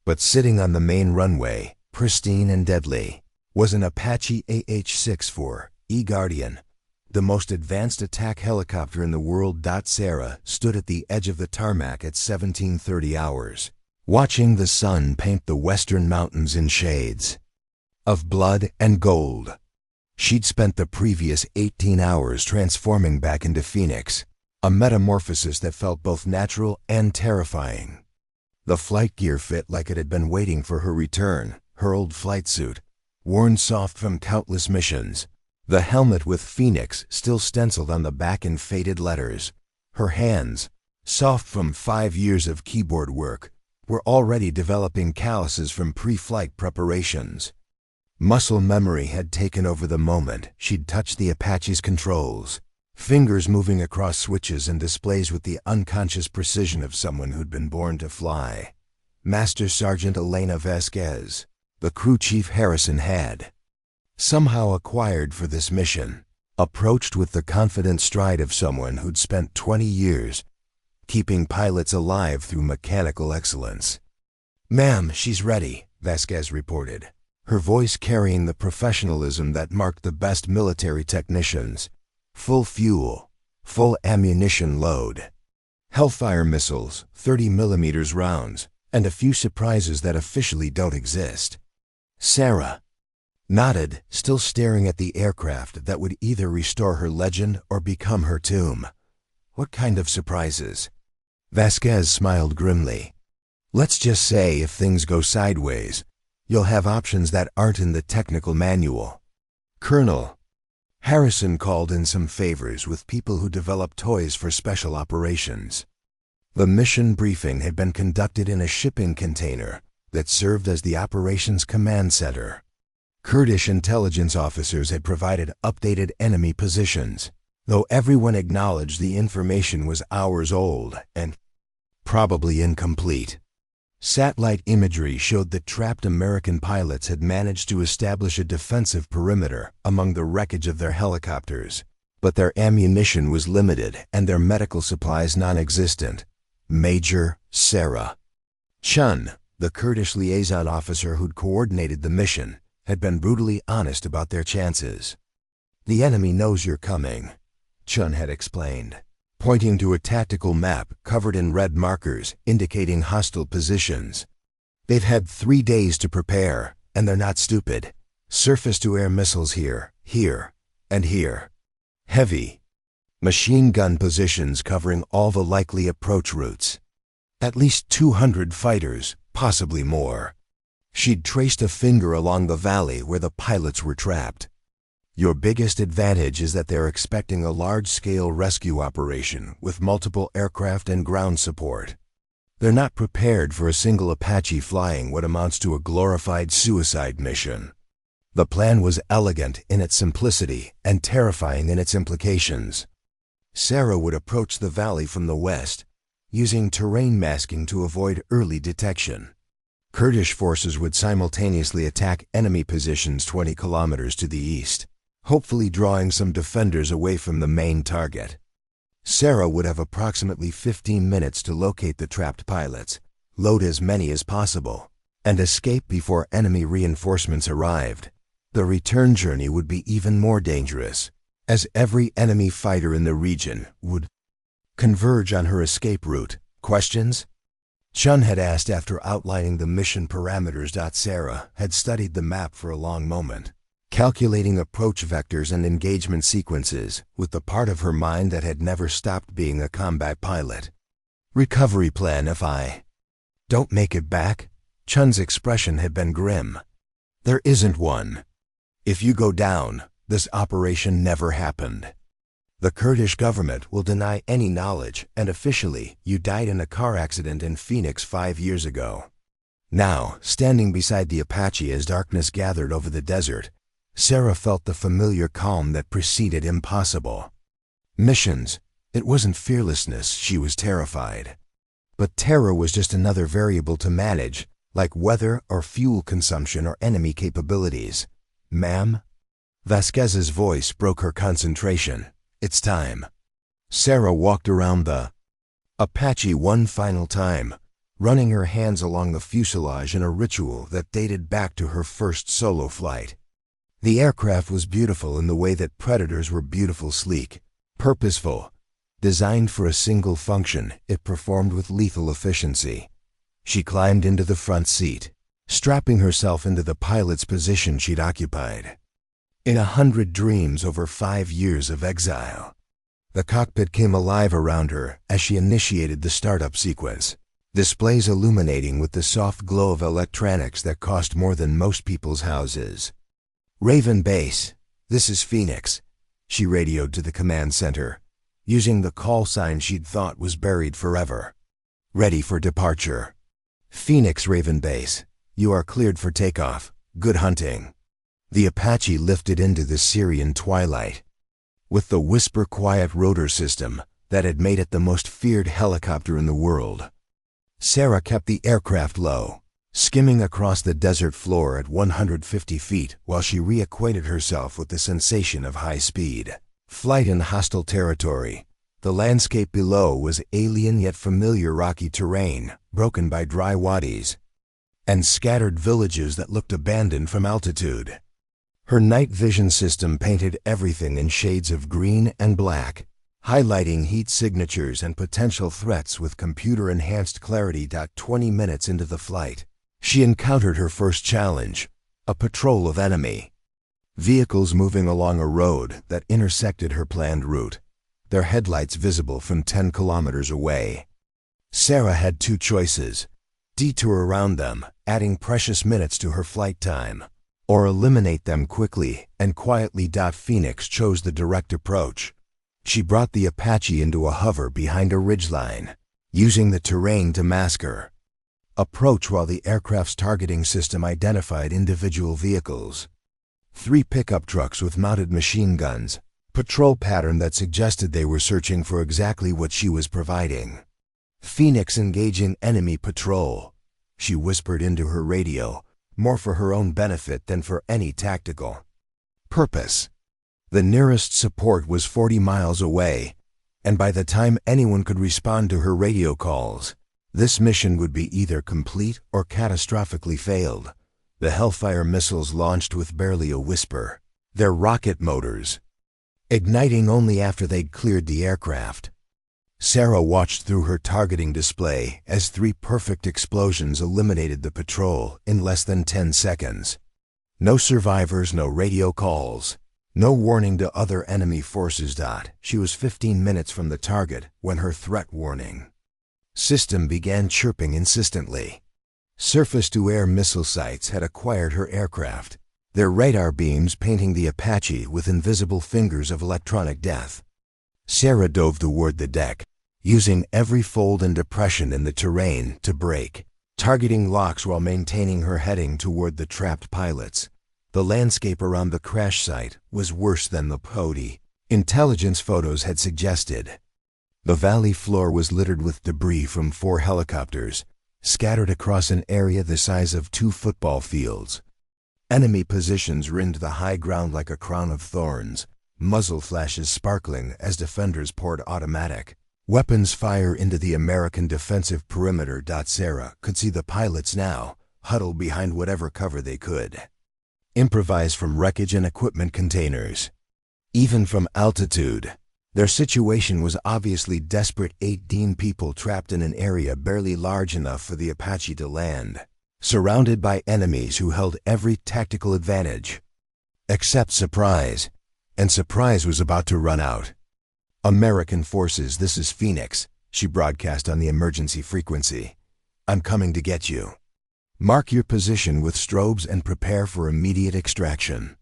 But sitting on the main runway, pristine and deadly, was an Apache AH-64E Guardian, the most advanced attack helicopter in the world. Sarah stood at the edge of the tarmac at 1730 hours, watching the sun paint the western mountains in shades of blood and gold. She'd spent the previous 18 hours transforming back into Phoenix, a metamorphosis that felt both natural and terrifying. The flight gear fit like it had been waiting for her return, her old flight suit, worn soft from countless missions, the helmet with Phoenix still stenciled on the back in faded letters. Her hands, soft from 5 years of keyboard work, were already developing calluses from pre-flight preparations. Muscle memory had taken over the moment she'd touched the Apache's controls, fingers moving across switches and displays with the unconscious precision of someone who'd been born to fly. Master Sergeant Elena Vasquez, the crew chief Harrison had somehow acquired for this mission, approached with the confident stride of someone who'd spent 20 years keeping pilots alive through mechanical excellence. "Ma'am, she's ready," Vasquez reported, her voice carrying the professionalism that marked the best military technicians. "Full fuel, full ammunition load. Hellfire missiles, 30mm rounds, and a few surprises that officially don't exist." Sarah nodded, still staring at the aircraft that would either restore her legend or become her tomb. "What kind of surprises?" Vasquez smiled grimly. "Let's just say if things go sideways, you'll have options that aren't in the technical manual." "Colonel." Harrison called in some favors with people who develop toys for special operations. The mission briefing had been conducted in a shipping container that served as the operations command center. Kurdish intelligence officers had provided updated enemy positions, though everyone acknowledged the information was hours old and probably incomplete. Satellite imagery showed that trapped American pilots had managed to establish a defensive perimeter among the wreckage of their helicopters, but their ammunition was limited and their medical supplies non-existent. Major Sarah Chun, the Kurdish liaison officer who'd coordinated the mission, had been brutally honest about their chances. "The enemy knows you're coming," Chun had explained, pointing to a tactical map covered in red markers indicating hostile positions. "They've had 3 days to prepare, and they're not stupid. Surface-to-air missiles here, here, and here. Heavy machine gun positions covering all the likely approach routes. At least 200 fighters, possibly more." She'd traced a finger along the valley where the pilots were trapped. "Your biggest advantage is that they're expecting a large-scale rescue operation with multiple aircraft and ground support. They're not prepared for a single Apache flying what amounts to a glorified suicide mission." The plan was elegant in its simplicity and terrifying in its implications. Sarah would approach the valley from the west, using terrain masking to avoid early detection. Kurdish forces would simultaneously attack enemy positions 20 kilometers to the east, hopefully drawing some defenders away from the main target. Sarah would have approximately 15 minutes to locate the trapped pilots, load as many as possible, and escape before enemy reinforcements arrived. The return journey would be even more dangerous, as every enemy fighter in the region would converge on her escape route. Questions? Chun had asked after outlining the mission parameters. Sarah had studied the map for a long moment, calculating approach vectors and engagement sequences with the part of her mind that had never stopped being a combat pilot. Recovery plan if I don't make it back? Chun's expression had been grim. There isn't one. If you go down, this operation never happened. The Kurdish government will deny any knowledge, and officially, you died in a car accident in Phoenix 5 years ago. Now, standing beside the Apache as darkness gathered over the desert, Sarah felt the familiar calm that preceded impossible. Missions. It wasn't fearlessness, she was terrified. But terror was just another variable to manage, like weather or fuel consumption or enemy capabilities. Ma'am? Vasquez's voice broke her concentration. It's time. Sarah walked around the Apache one final time, running her hands along the fuselage in a ritual that dated back to her first solo flight. The aircraft was beautiful in the way that Predators were beautiful, sleek, purposeful. Designed for a single function, it performed with lethal efficiency. She climbed into the front seat, strapping herself into the pilot's position she'd occupied. In 100 dreams over 5 years of exile. The cockpit came alive around her as she initiated the startup sequence, displays illuminating with the soft glow of electronics that cost more than most people's houses. Raven Base, this is Phoenix, she radioed to the command center, using the call sign she'd thought was buried forever. Ready for departure. Phoenix Raven Base, you are cleared for takeoff. Good hunting. The Apache lifted into the Syrian twilight. With the whisper-quiet rotor system that had made it the most feared helicopter in the world. Sarah kept the aircraft low, skimming across the desert floor at 150 feet while she reacquainted herself with the sensation of high speed. Flight in hostile territory. The landscape below was alien yet familiar rocky terrain, broken by dry wadis, and scattered villages that looked abandoned from altitude. Her night vision system painted everything in shades of green and black, highlighting heat signatures and potential threats with computer-enhanced clarity. 20 minutes into the flight, she encountered her first challenge, a patrol of enemy vehicles moving along a road that intersected her planned route, their headlights visible from 10 kilometers away. Sarah had two choices: detour around them, adding precious minutes to her flight time, or eliminate them quickly and quietly. Phoenix chose the direct approach. She brought the Apache into a hover behind a ridgeline, using the terrain to mask her approach while the aircraft's targeting system identified individual vehicles. 3 pickup trucks with mounted machine guns, patrol pattern that suggested they were searching for exactly what she was providing. Phoenix engaging enemy patrol, she whispered into her radio, more for her own benefit than for any tactical purpose. The nearest support was 40 miles away, and by the time anyone could respond to her radio calls, this mission would be either complete or catastrophically failed. The Hellfire missiles launched with barely a whisper, their rocket motors igniting only after they'd cleared the aircraft. Sarah watched through her targeting display as 3 perfect explosions eliminated the patrol in less than 10 seconds. No survivors, no radio calls, no warning to other enemy forces. She was 15 minutes from the target when her threat warning system began chirping insistently. Surface-to-air missile sites had acquired her aircraft, their radar beams painting the Apache with invisible fingers of electronic death. Sarah dove toward the deck, using every fold and depression in the terrain to brake, targeting locks while maintaining her heading toward the trapped pilots. The landscape around the crash site was worse than the Podi, Intelligence photos had suggested. The valley floor was littered with debris from 4 helicopters, scattered across an area the size of 2 football fields. Enemy positions ringed the high ground like a crown of thorns, muzzle flashes sparkling as defenders poured automatic weapons fire into the American defensive perimeter. Sarah could see the pilots now, huddled behind whatever cover they could. Improvise from wreckage and equipment containers. Even from altitude, their situation was obviously desperate. 18 people trapped in an area barely large enough for the Apache to land, surrounded by enemies who held every tactical advantage, except surprise, and surprise was about to run out. "American forces, this is Phoenix," she broadcast on the emergency frequency. "I'm coming to get you. Mark your position with strobes and prepare for immediate extraction."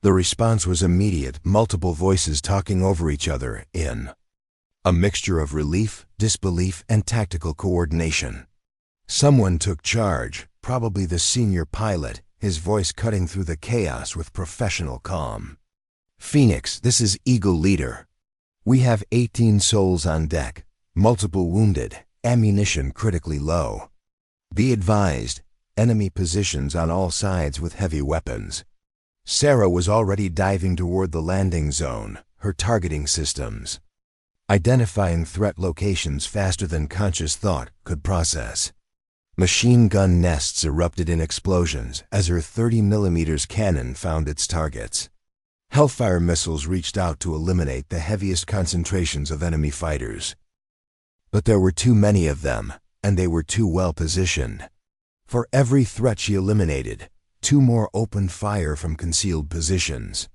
The response was immediate, multiple voices talking over each other in a mixture of relief, disbelief, and tactical coordination. Someone took charge, probably the senior pilot, his voice cutting through the chaos with professional calm. "Phoenix, this is Eagle Leader. We have 18 souls on deck, multiple wounded, ammunition critically low. Be advised, enemy positions on all sides with heavy weapons." Sarah was already diving toward the landing zone, her targeting systems identifying threat locations faster than conscious thought could process. Machine gun nests erupted in explosions as her 30mm cannon found its targets. Hellfire missiles reached out to eliminate the heaviest concentrations of enemy fighters. But there were too many of them, and they were too well positioned. For every threat she eliminated, 2 more opened fire from concealed positions.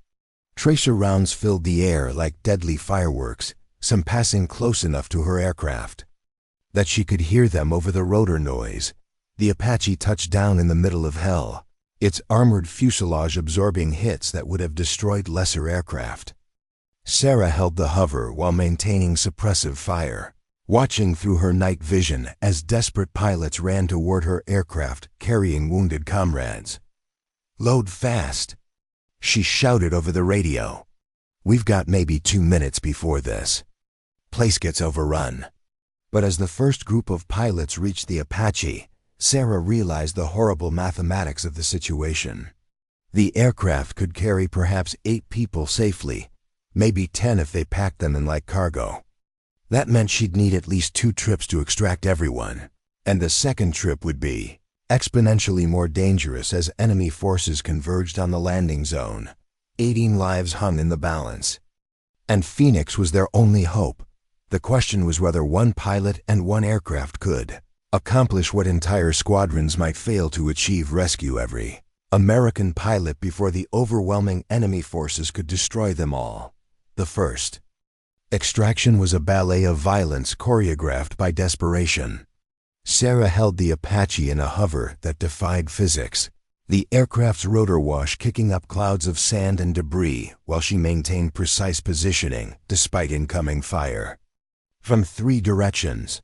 Tracer rounds filled the air like deadly fireworks, some passing close enough to her aircraft that she could hear them over the rotor noise. The Apache touched down in the middle of hell, its armored fuselage absorbing hits that would have destroyed lesser aircraft. Sarah held the hover while maintaining suppressive fire, watching through her night vision as desperate pilots ran toward her aircraft carrying wounded comrades. "Load fast," she shouted over the radio. "We've got maybe 2 minutes before this place gets overrun." But as the first group of pilots reached the Apache, Sarah realized the horrible mathematics of the situation. The aircraft could carry perhaps 8 people safely, maybe 10 if they packed them in like cargo. That meant she'd need at least 2 trips to extract everyone, and the second trip would be exponentially more dangerous as enemy forces converged on the landing zone. 18 lives hung in the balance. And Phoenix was their only hope. The question was whether 1 pilot and 1 aircraft could accomplish what entire squadrons might fail to achieve: rescue every American pilot before the overwhelming enemy forces could destroy them all. The first extraction was a ballet of violence choreographed by desperation. Sarah held the Apache in a hover that defied physics, the aircraft's rotor wash kicking up clouds of sand and debris while she maintained precise positioning despite incoming fire. From 3 directions,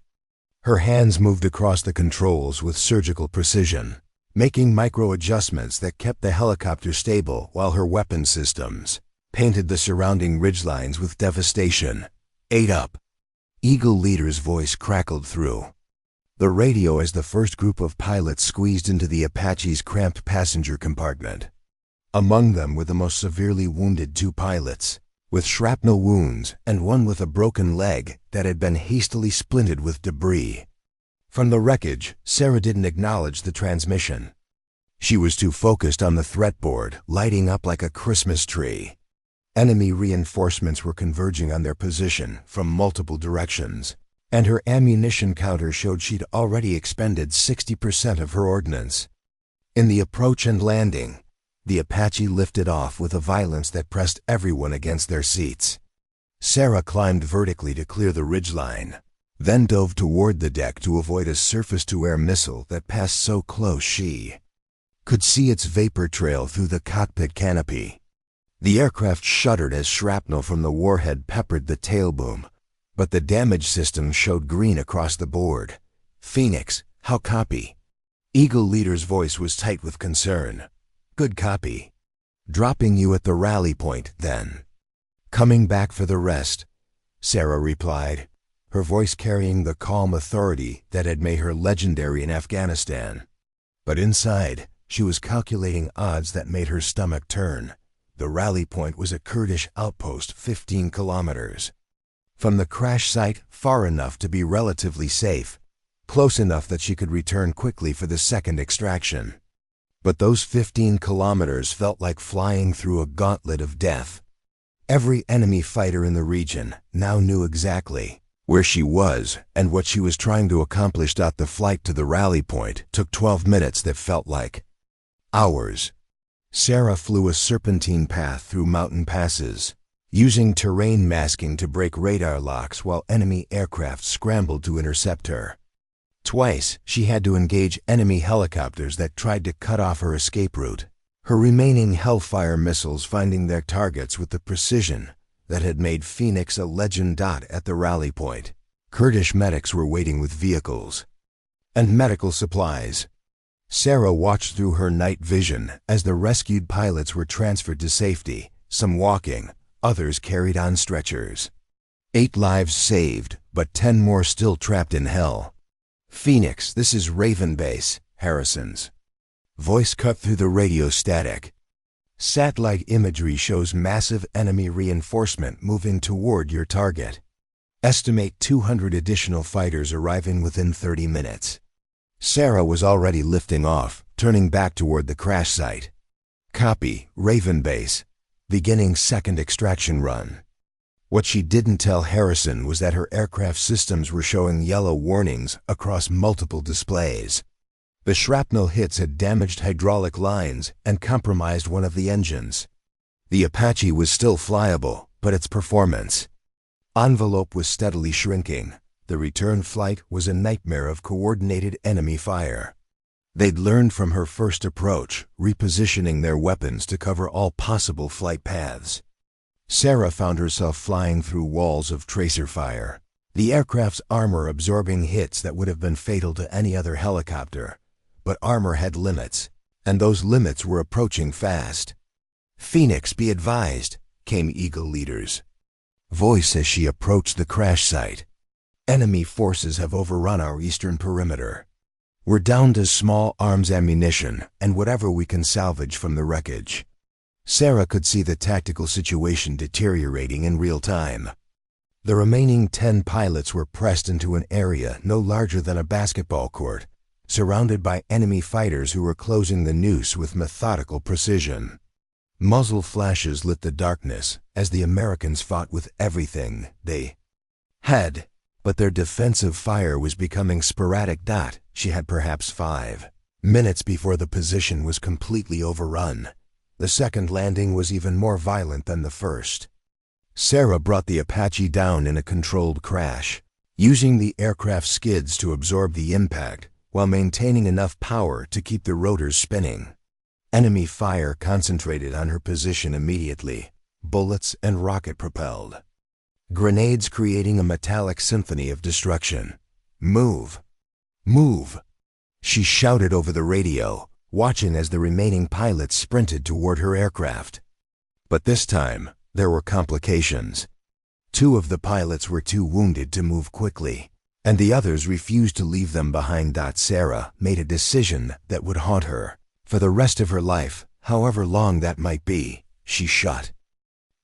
her hands moved across the controls with surgical precision, making micro-adjustments that kept the helicopter stable while her weapon systems painted the surrounding ridgelines with devastation. 8 up. Eagle Leader's voice crackled through the radio as the first group of pilots squeezed into the Apache's cramped passenger compartment. Among them were the most severely wounded 2 pilots, with shrapnel wounds and 1 with a broken leg that had been hastily splinted with debris. From the wreckage, Sarah didn't acknowledge the transmission. She was too focused on the threat board, lighting up like a Christmas tree. Enemy reinforcements were converging on their position from multiple directions, and her ammunition counter showed she'd already expended 60% of her ordnance. In the approach and landing, the Apache lifted off with a violence that pressed everyone against their seats. Sarah climbed vertically to clear the ridgeline, then dove toward the deck to avoid a surface-to-air missile that passed so close she could see its vapor trail through the cockpit canopy. The aircraft shuddered as shrapnel from the warhead peppered the tailboom, but the damage system showed green across the board. "Phoenix, how copy?" Eagle Leader's voice was tight with concern. "Good copy. Dropping you at the rally point, then." "Coming back for the rest," Sarah replied, her voice carrying the calm authority that had made her legendary in Afghanistan. But inside, she was calculating odds that made her stomach turn. The rally point was a Kurdish outpost 15 kilometers from the crash site, far enough to be relatively safe, close enough that she could return quickly for the second extraction. But those 15 kilometers felt like flying through a gauntlet of death. Every enemy fighter in the region now knew exactly where she was and what she was trying to accomplish. The flight to the rally point took 12 minutes that felt like hours. Sarah flew a serpentine path through mountain passes, using terrain masking to break radar locks while enemy aircraft scrambled to intercept her. Twice, she had to engage enemy helicopters that tried to cut off her escape route, her remaining Hellfire missiles finding their targets with the precision that had made Phoenix a legend. At the rally point, Kurdish medics were waiting with vehicles and medical supplies. Sarah watched through her night vision as the rescued pilots were transferred to safety, some walking, others carried on stretchers. 8 lives saved, but 10 more still trapped in hell. "Phoenix, this is Raven Base," Harrison's voice cut through the radio static. "Satellite imagery shows massive enemy reinforcement moving toward your target. Estimate 200 additional fighters arriving within 30 minutes. Sarah was already lifting off, turning back toward the crash site. "Copy, Raven Base. Beginning second extraction run." What she didn't tell Harrison was that her aircraft systems were showing yellow warnings across multiple displays. The shrapnel hits had damaged hydraulic lines and compromised one of the engines. The Apache was still flyable, but its performance envelope was steadily shrinking. The return flight was a nightmare of coordinated enemy fire. They'd learned from her first approach, repositioning their weapons to cover all possible flight paths. Sarah found herself flying through walls of tracer fire, the aircraft's armor absorbing hits that would have been fatal to any other helicopter. But armor had limits, and those limits were approaching fast. "Phoenix, be advised," came Eagle Leader's voice as she approached the crash site. "Enemy forces have overrun our eastern perimeter. We're down to small arms ammunition and whatever we can salvage from the wreckage." Sarah could see the tactical situation deteriorating in real time. The remaining 10 pilots were pressed into an area no larger than a basketball court, surrounded by enemy fighters who were closing the noose with methodical precision. Muzzle flashes lit the darkness as the Americans fought with everything they had, but their defensive fire was becoming sporadic. She had perhaps 5 minutes before the position was completely overrun. The second landing was even more violent than the first. Sarah brought the Apache down in a controlled crash, using the aircraft skids to absorb the impact while maintaining enough power to keep the rotors spinning. Enemy fire concentrated on her position immediately, bullets and rocket-propelled grenades creating a metallic symphony of destruction. "Move! Move!" she shouted over the radio, watching as the remaining pilots sprinted toward her aircraft. But this time, there were complications. 2 of the pilots were too wounded to move quickly, and the others refused to leave them behind. Sarah made a decision that would haunt her for the rest of her life, however long that might be. She shut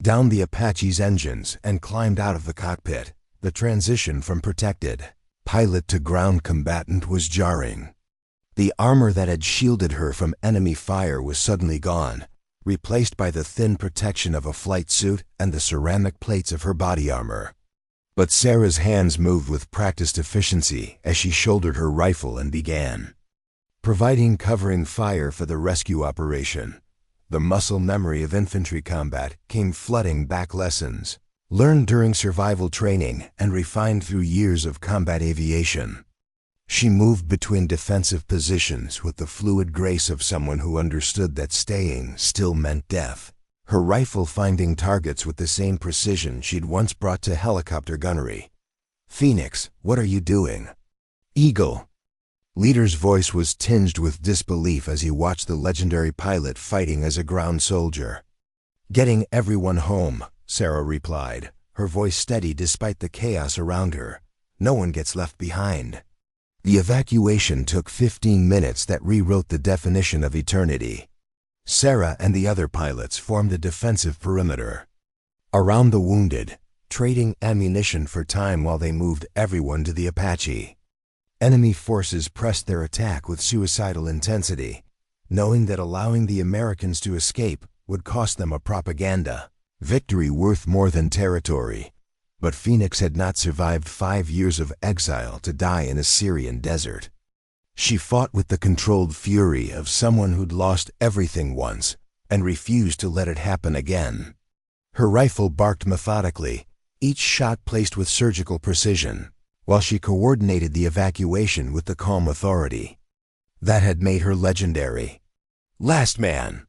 down the Apache's engines and climbed out of the cockpit. The transition from protected pilot to ground combatant was jarring. The armor that had shielded her from enemy fire was suddenly gone, replaced by the thin protection of a flight suit and the ceramic plates of her body armor. But Sarah's hands moved with practiced efficiency as she shouldered her rifle and began providing covering fire for the rescue operation. The muscle memory of infantry combat came flooding back, lessons learned during survival training and refined through years of combat aviation. She moved between defensive positions with the fluid grace of someone who understood that staying still meant death, her rifle finding targets with the same precision she'd once brought to helicopter gunnery. "Phoenix, what are you doing?" "Eagle." Leader's voice was tinged with disbelief as he watched the legendary pilot fighting as a ground soldier. "Getting everyone home, Sarah replied, her voice steady despite the chaos around her. "No one gets left behind." The evacuation took 15 minutes that rewrote the definition of eternity. Sarah and the other pilots formed a defensive perimeter around the wounded, trading ammunition for time while they moved everyone to the Apache. Enemy forces pressed their attack with suicidal intensity, knowing that allowing the Americans to escape would cost them a propaganda victory worth more than territory. But Phoenix had not survived 5 years of exile to die in a Syrian desert. She fought with the controlled fury of someone who'd lost everything once and refused to let it happen again. Her rifle barked methodically, each shot placed with surgical precision, while she coordinated the evacuation with the calm authority that had made her legendary. "Last man!"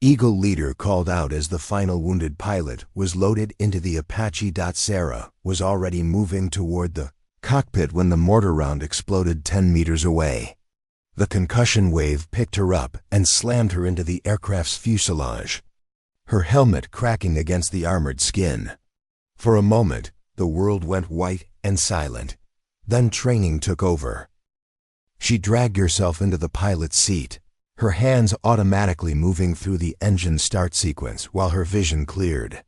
Eagle Leader called out as the final wounded pilot was loaded into the Apache. Sarah was already moving toward the cockpit when the mortar round exploded 10 meters away. The concussion wave picked her up and slammed her into the aircraft's fuselage, her helmet cracking against the armored skin. For a moment, the world went white and silent. Then training took over. She dragged herself into the pilot's seat, her hands automatically moving through the engine start sequence while her vision cleared.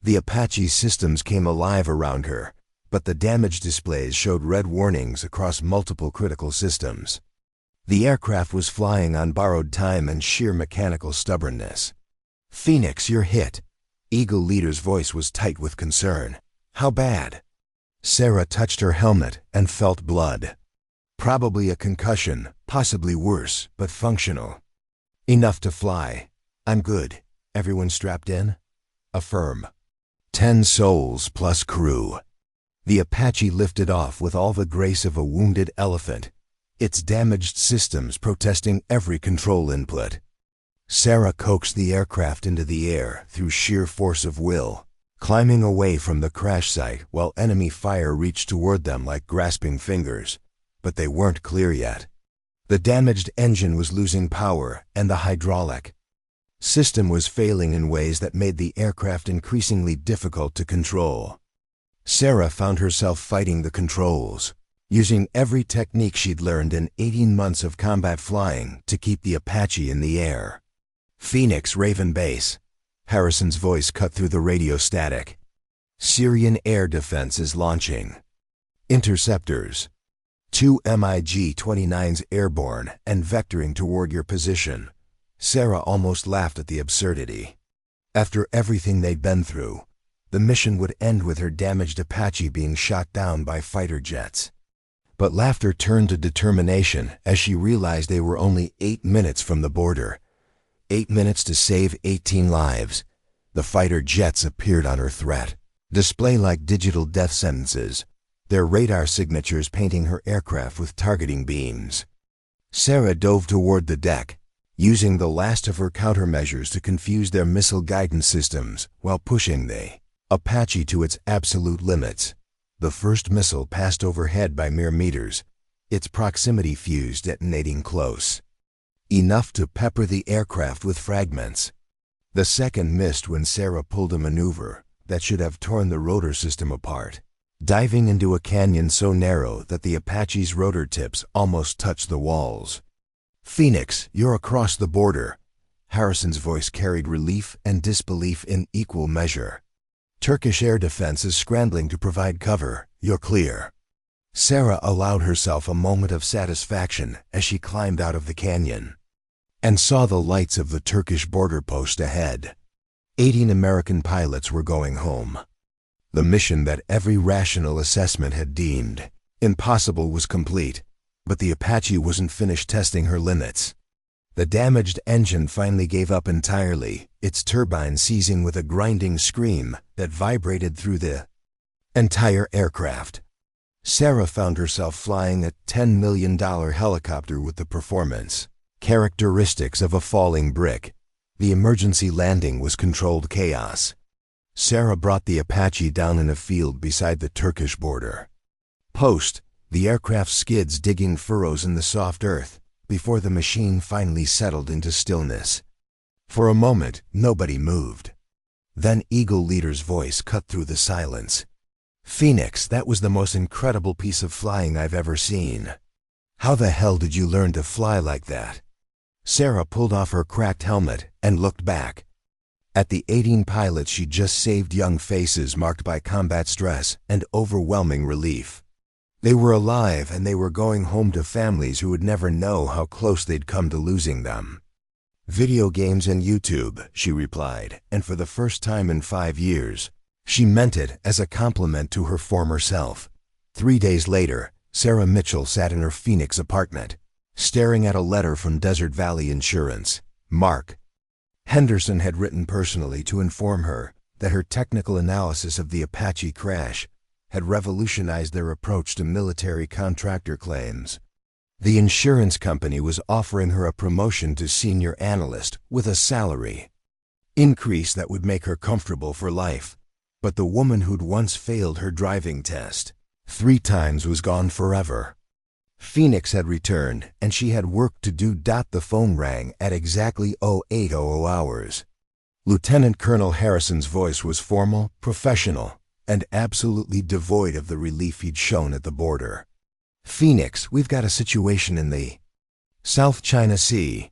The Apache systems came alive around her, but the damage displays showed red warnings across multiple critical systems. The aircraft was flying on borrowed time and sheer mechanical stubbornness. "Phoenix, you're hit." Eagle Leader's voice was tight with concern. "How bad?" Sarah touched her helmet and felt blood. "Probably a concussion, possibly worse, but functional. Enough to fly. I'm good. Everyone strapped in?" "Affirm." 10 souls plus crew. The Apache lifted off with all the grace of a wounded elephant, its damaged systems protesting every control input. Sarah coaxed the aircraft into the air through sheer force of will, climbing away from the crash site while enemy fire reached toward them like grasping fingers. But they weren't clear yet. The damaged engine was losing power, and the hydraulic system was failing in ways that made the aircraft increasingly difficult to control. Sarah found herself fighting the controls, using every technique she'd learned in 18 months of combat flying to keep the Apache in the air. "Phoenix, Raven Base." Harrison's voice cut through the radio static. "Syrian air defense is launching. Interceptors. 2 MiG-29s airborne and vectoring toward your position." Sarah almost laughed at the absurdity. After everything they'd been through, the mission would end with her damaged Apache being shot down by fighter jets. But laughter turned to determination as she realized they were only 8 minutes from the border. 8 minutes to save 18 lives. The fighter jets appeared on her threat display like digital death sentences, their radar signatures painting her aircraft with targeting beams. Sarah dove toward the deck, using the last of her countermeasures to confuse their missile guidance systems while pushing the Apache to its absolute limits. The first missile passed overhead by mere meters, its proximity fuse detonating close, enough to pepper the aircraft with fragments. The second missed when Sarah pulled a maneuver that should have torn the rotor system apart, diving into a canyon so narrow that the Apache's rotor tips almost touched the walls. "Phoenix, you're across the border." Harrison's voice carried relief and disbelief in equal measure. "Turkish air defense is scrambling to provide cover. You're clear." Sarah allowed herself a moment of satisfaction as she climbed out of the canyon and saw the lights of the Turkish border post ahead. 18 American pilots were going home. The mission that every rational assessment had deemed impossible was complete, but the Apache wasn't finished testing her limits. The damaged engine finally gave up entirely, its turbine ceasing with a grinding scream that vibrated through the entire aircraft. Sarah found herself flying a $10 million helicopter with the performance characteristics of a falling brick. The emergency landing was controlled chaos. Sarah brought the Apache down in a field beside the Turkish border post, the aircraft skids digging furrows in the soft earth before the machine finally settled into stillness. For a moment, nobody moved. Then Eagle Leader's voice cut through the silence. Phoenix, that was the most incredible piece of flying I've ever seen. How the hell did you learn to fly like that? Sarah pulled off her cracked helmet and looked back. At the 18 pilots she'd just saved, young faces marked by combat stress and overwhelming relief. They were alive and they were going home to families who would never know how close they'd come to losing them. Video games and YouTube, she replied, and for the first time in 5 years. She meant it as a compliment to her former self. 3 days later, Sarah Mitchell sat in her Phoenix apartment, staring at a letter from Desert Valley Insurance. Mark Henderson had written personally to inform her that her technical analysis of the Apache crash had revolutionized their approach to military contractor claims. The insurance company was offering her a promotion to senior analyst with a salary increase that would make her comfortable for life. But the woman who'd once failed her driving test 3 times was gone forever. Phoenix had returned, and she had work to do. The phone rang at exactly 0800 hours. Lieutenant Colonel Harrison's voice was formal, professional, and absolutely devoid of the relief he'd shown at the border. Phoenix, we've got a situation in the South China Sea.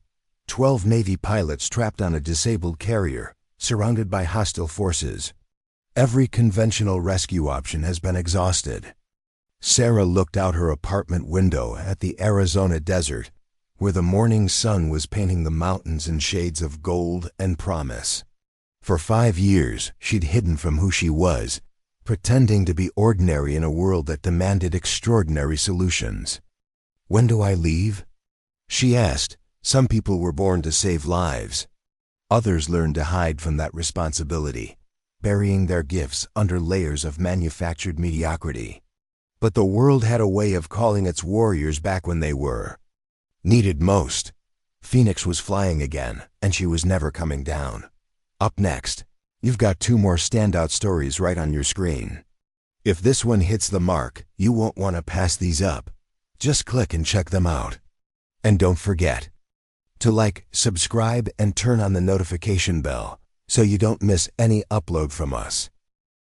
12 Navy pilots trapped on a disabled carrier, surrounded by hostile forces. Every conventional rescue option has been exhausted. Sarah looked out her apartment window at the Arizona desert, where the morning sun was painting the mountains in shades of gold and promise. For 5 years, she'd hidden from who she was, pretending to be ordinary in a world that demanded extraordinary solutions. "When do I leave?" she asked. Some people were born to save lives. Others learned to hide from that responsibility, burying their gifts under layers of manufactured mediocrity. But the world had a way of calling its warriors back when they were needed most. Phoenix was flying again, and she was never coming down. Up next, you've got 2 more standout stories right on your screen. If this one hits the mark, you won't want to pass these up. Just click and check them out. And don't forget to like, subscribe, and turn on the notification bell so you don't miss any upload from us.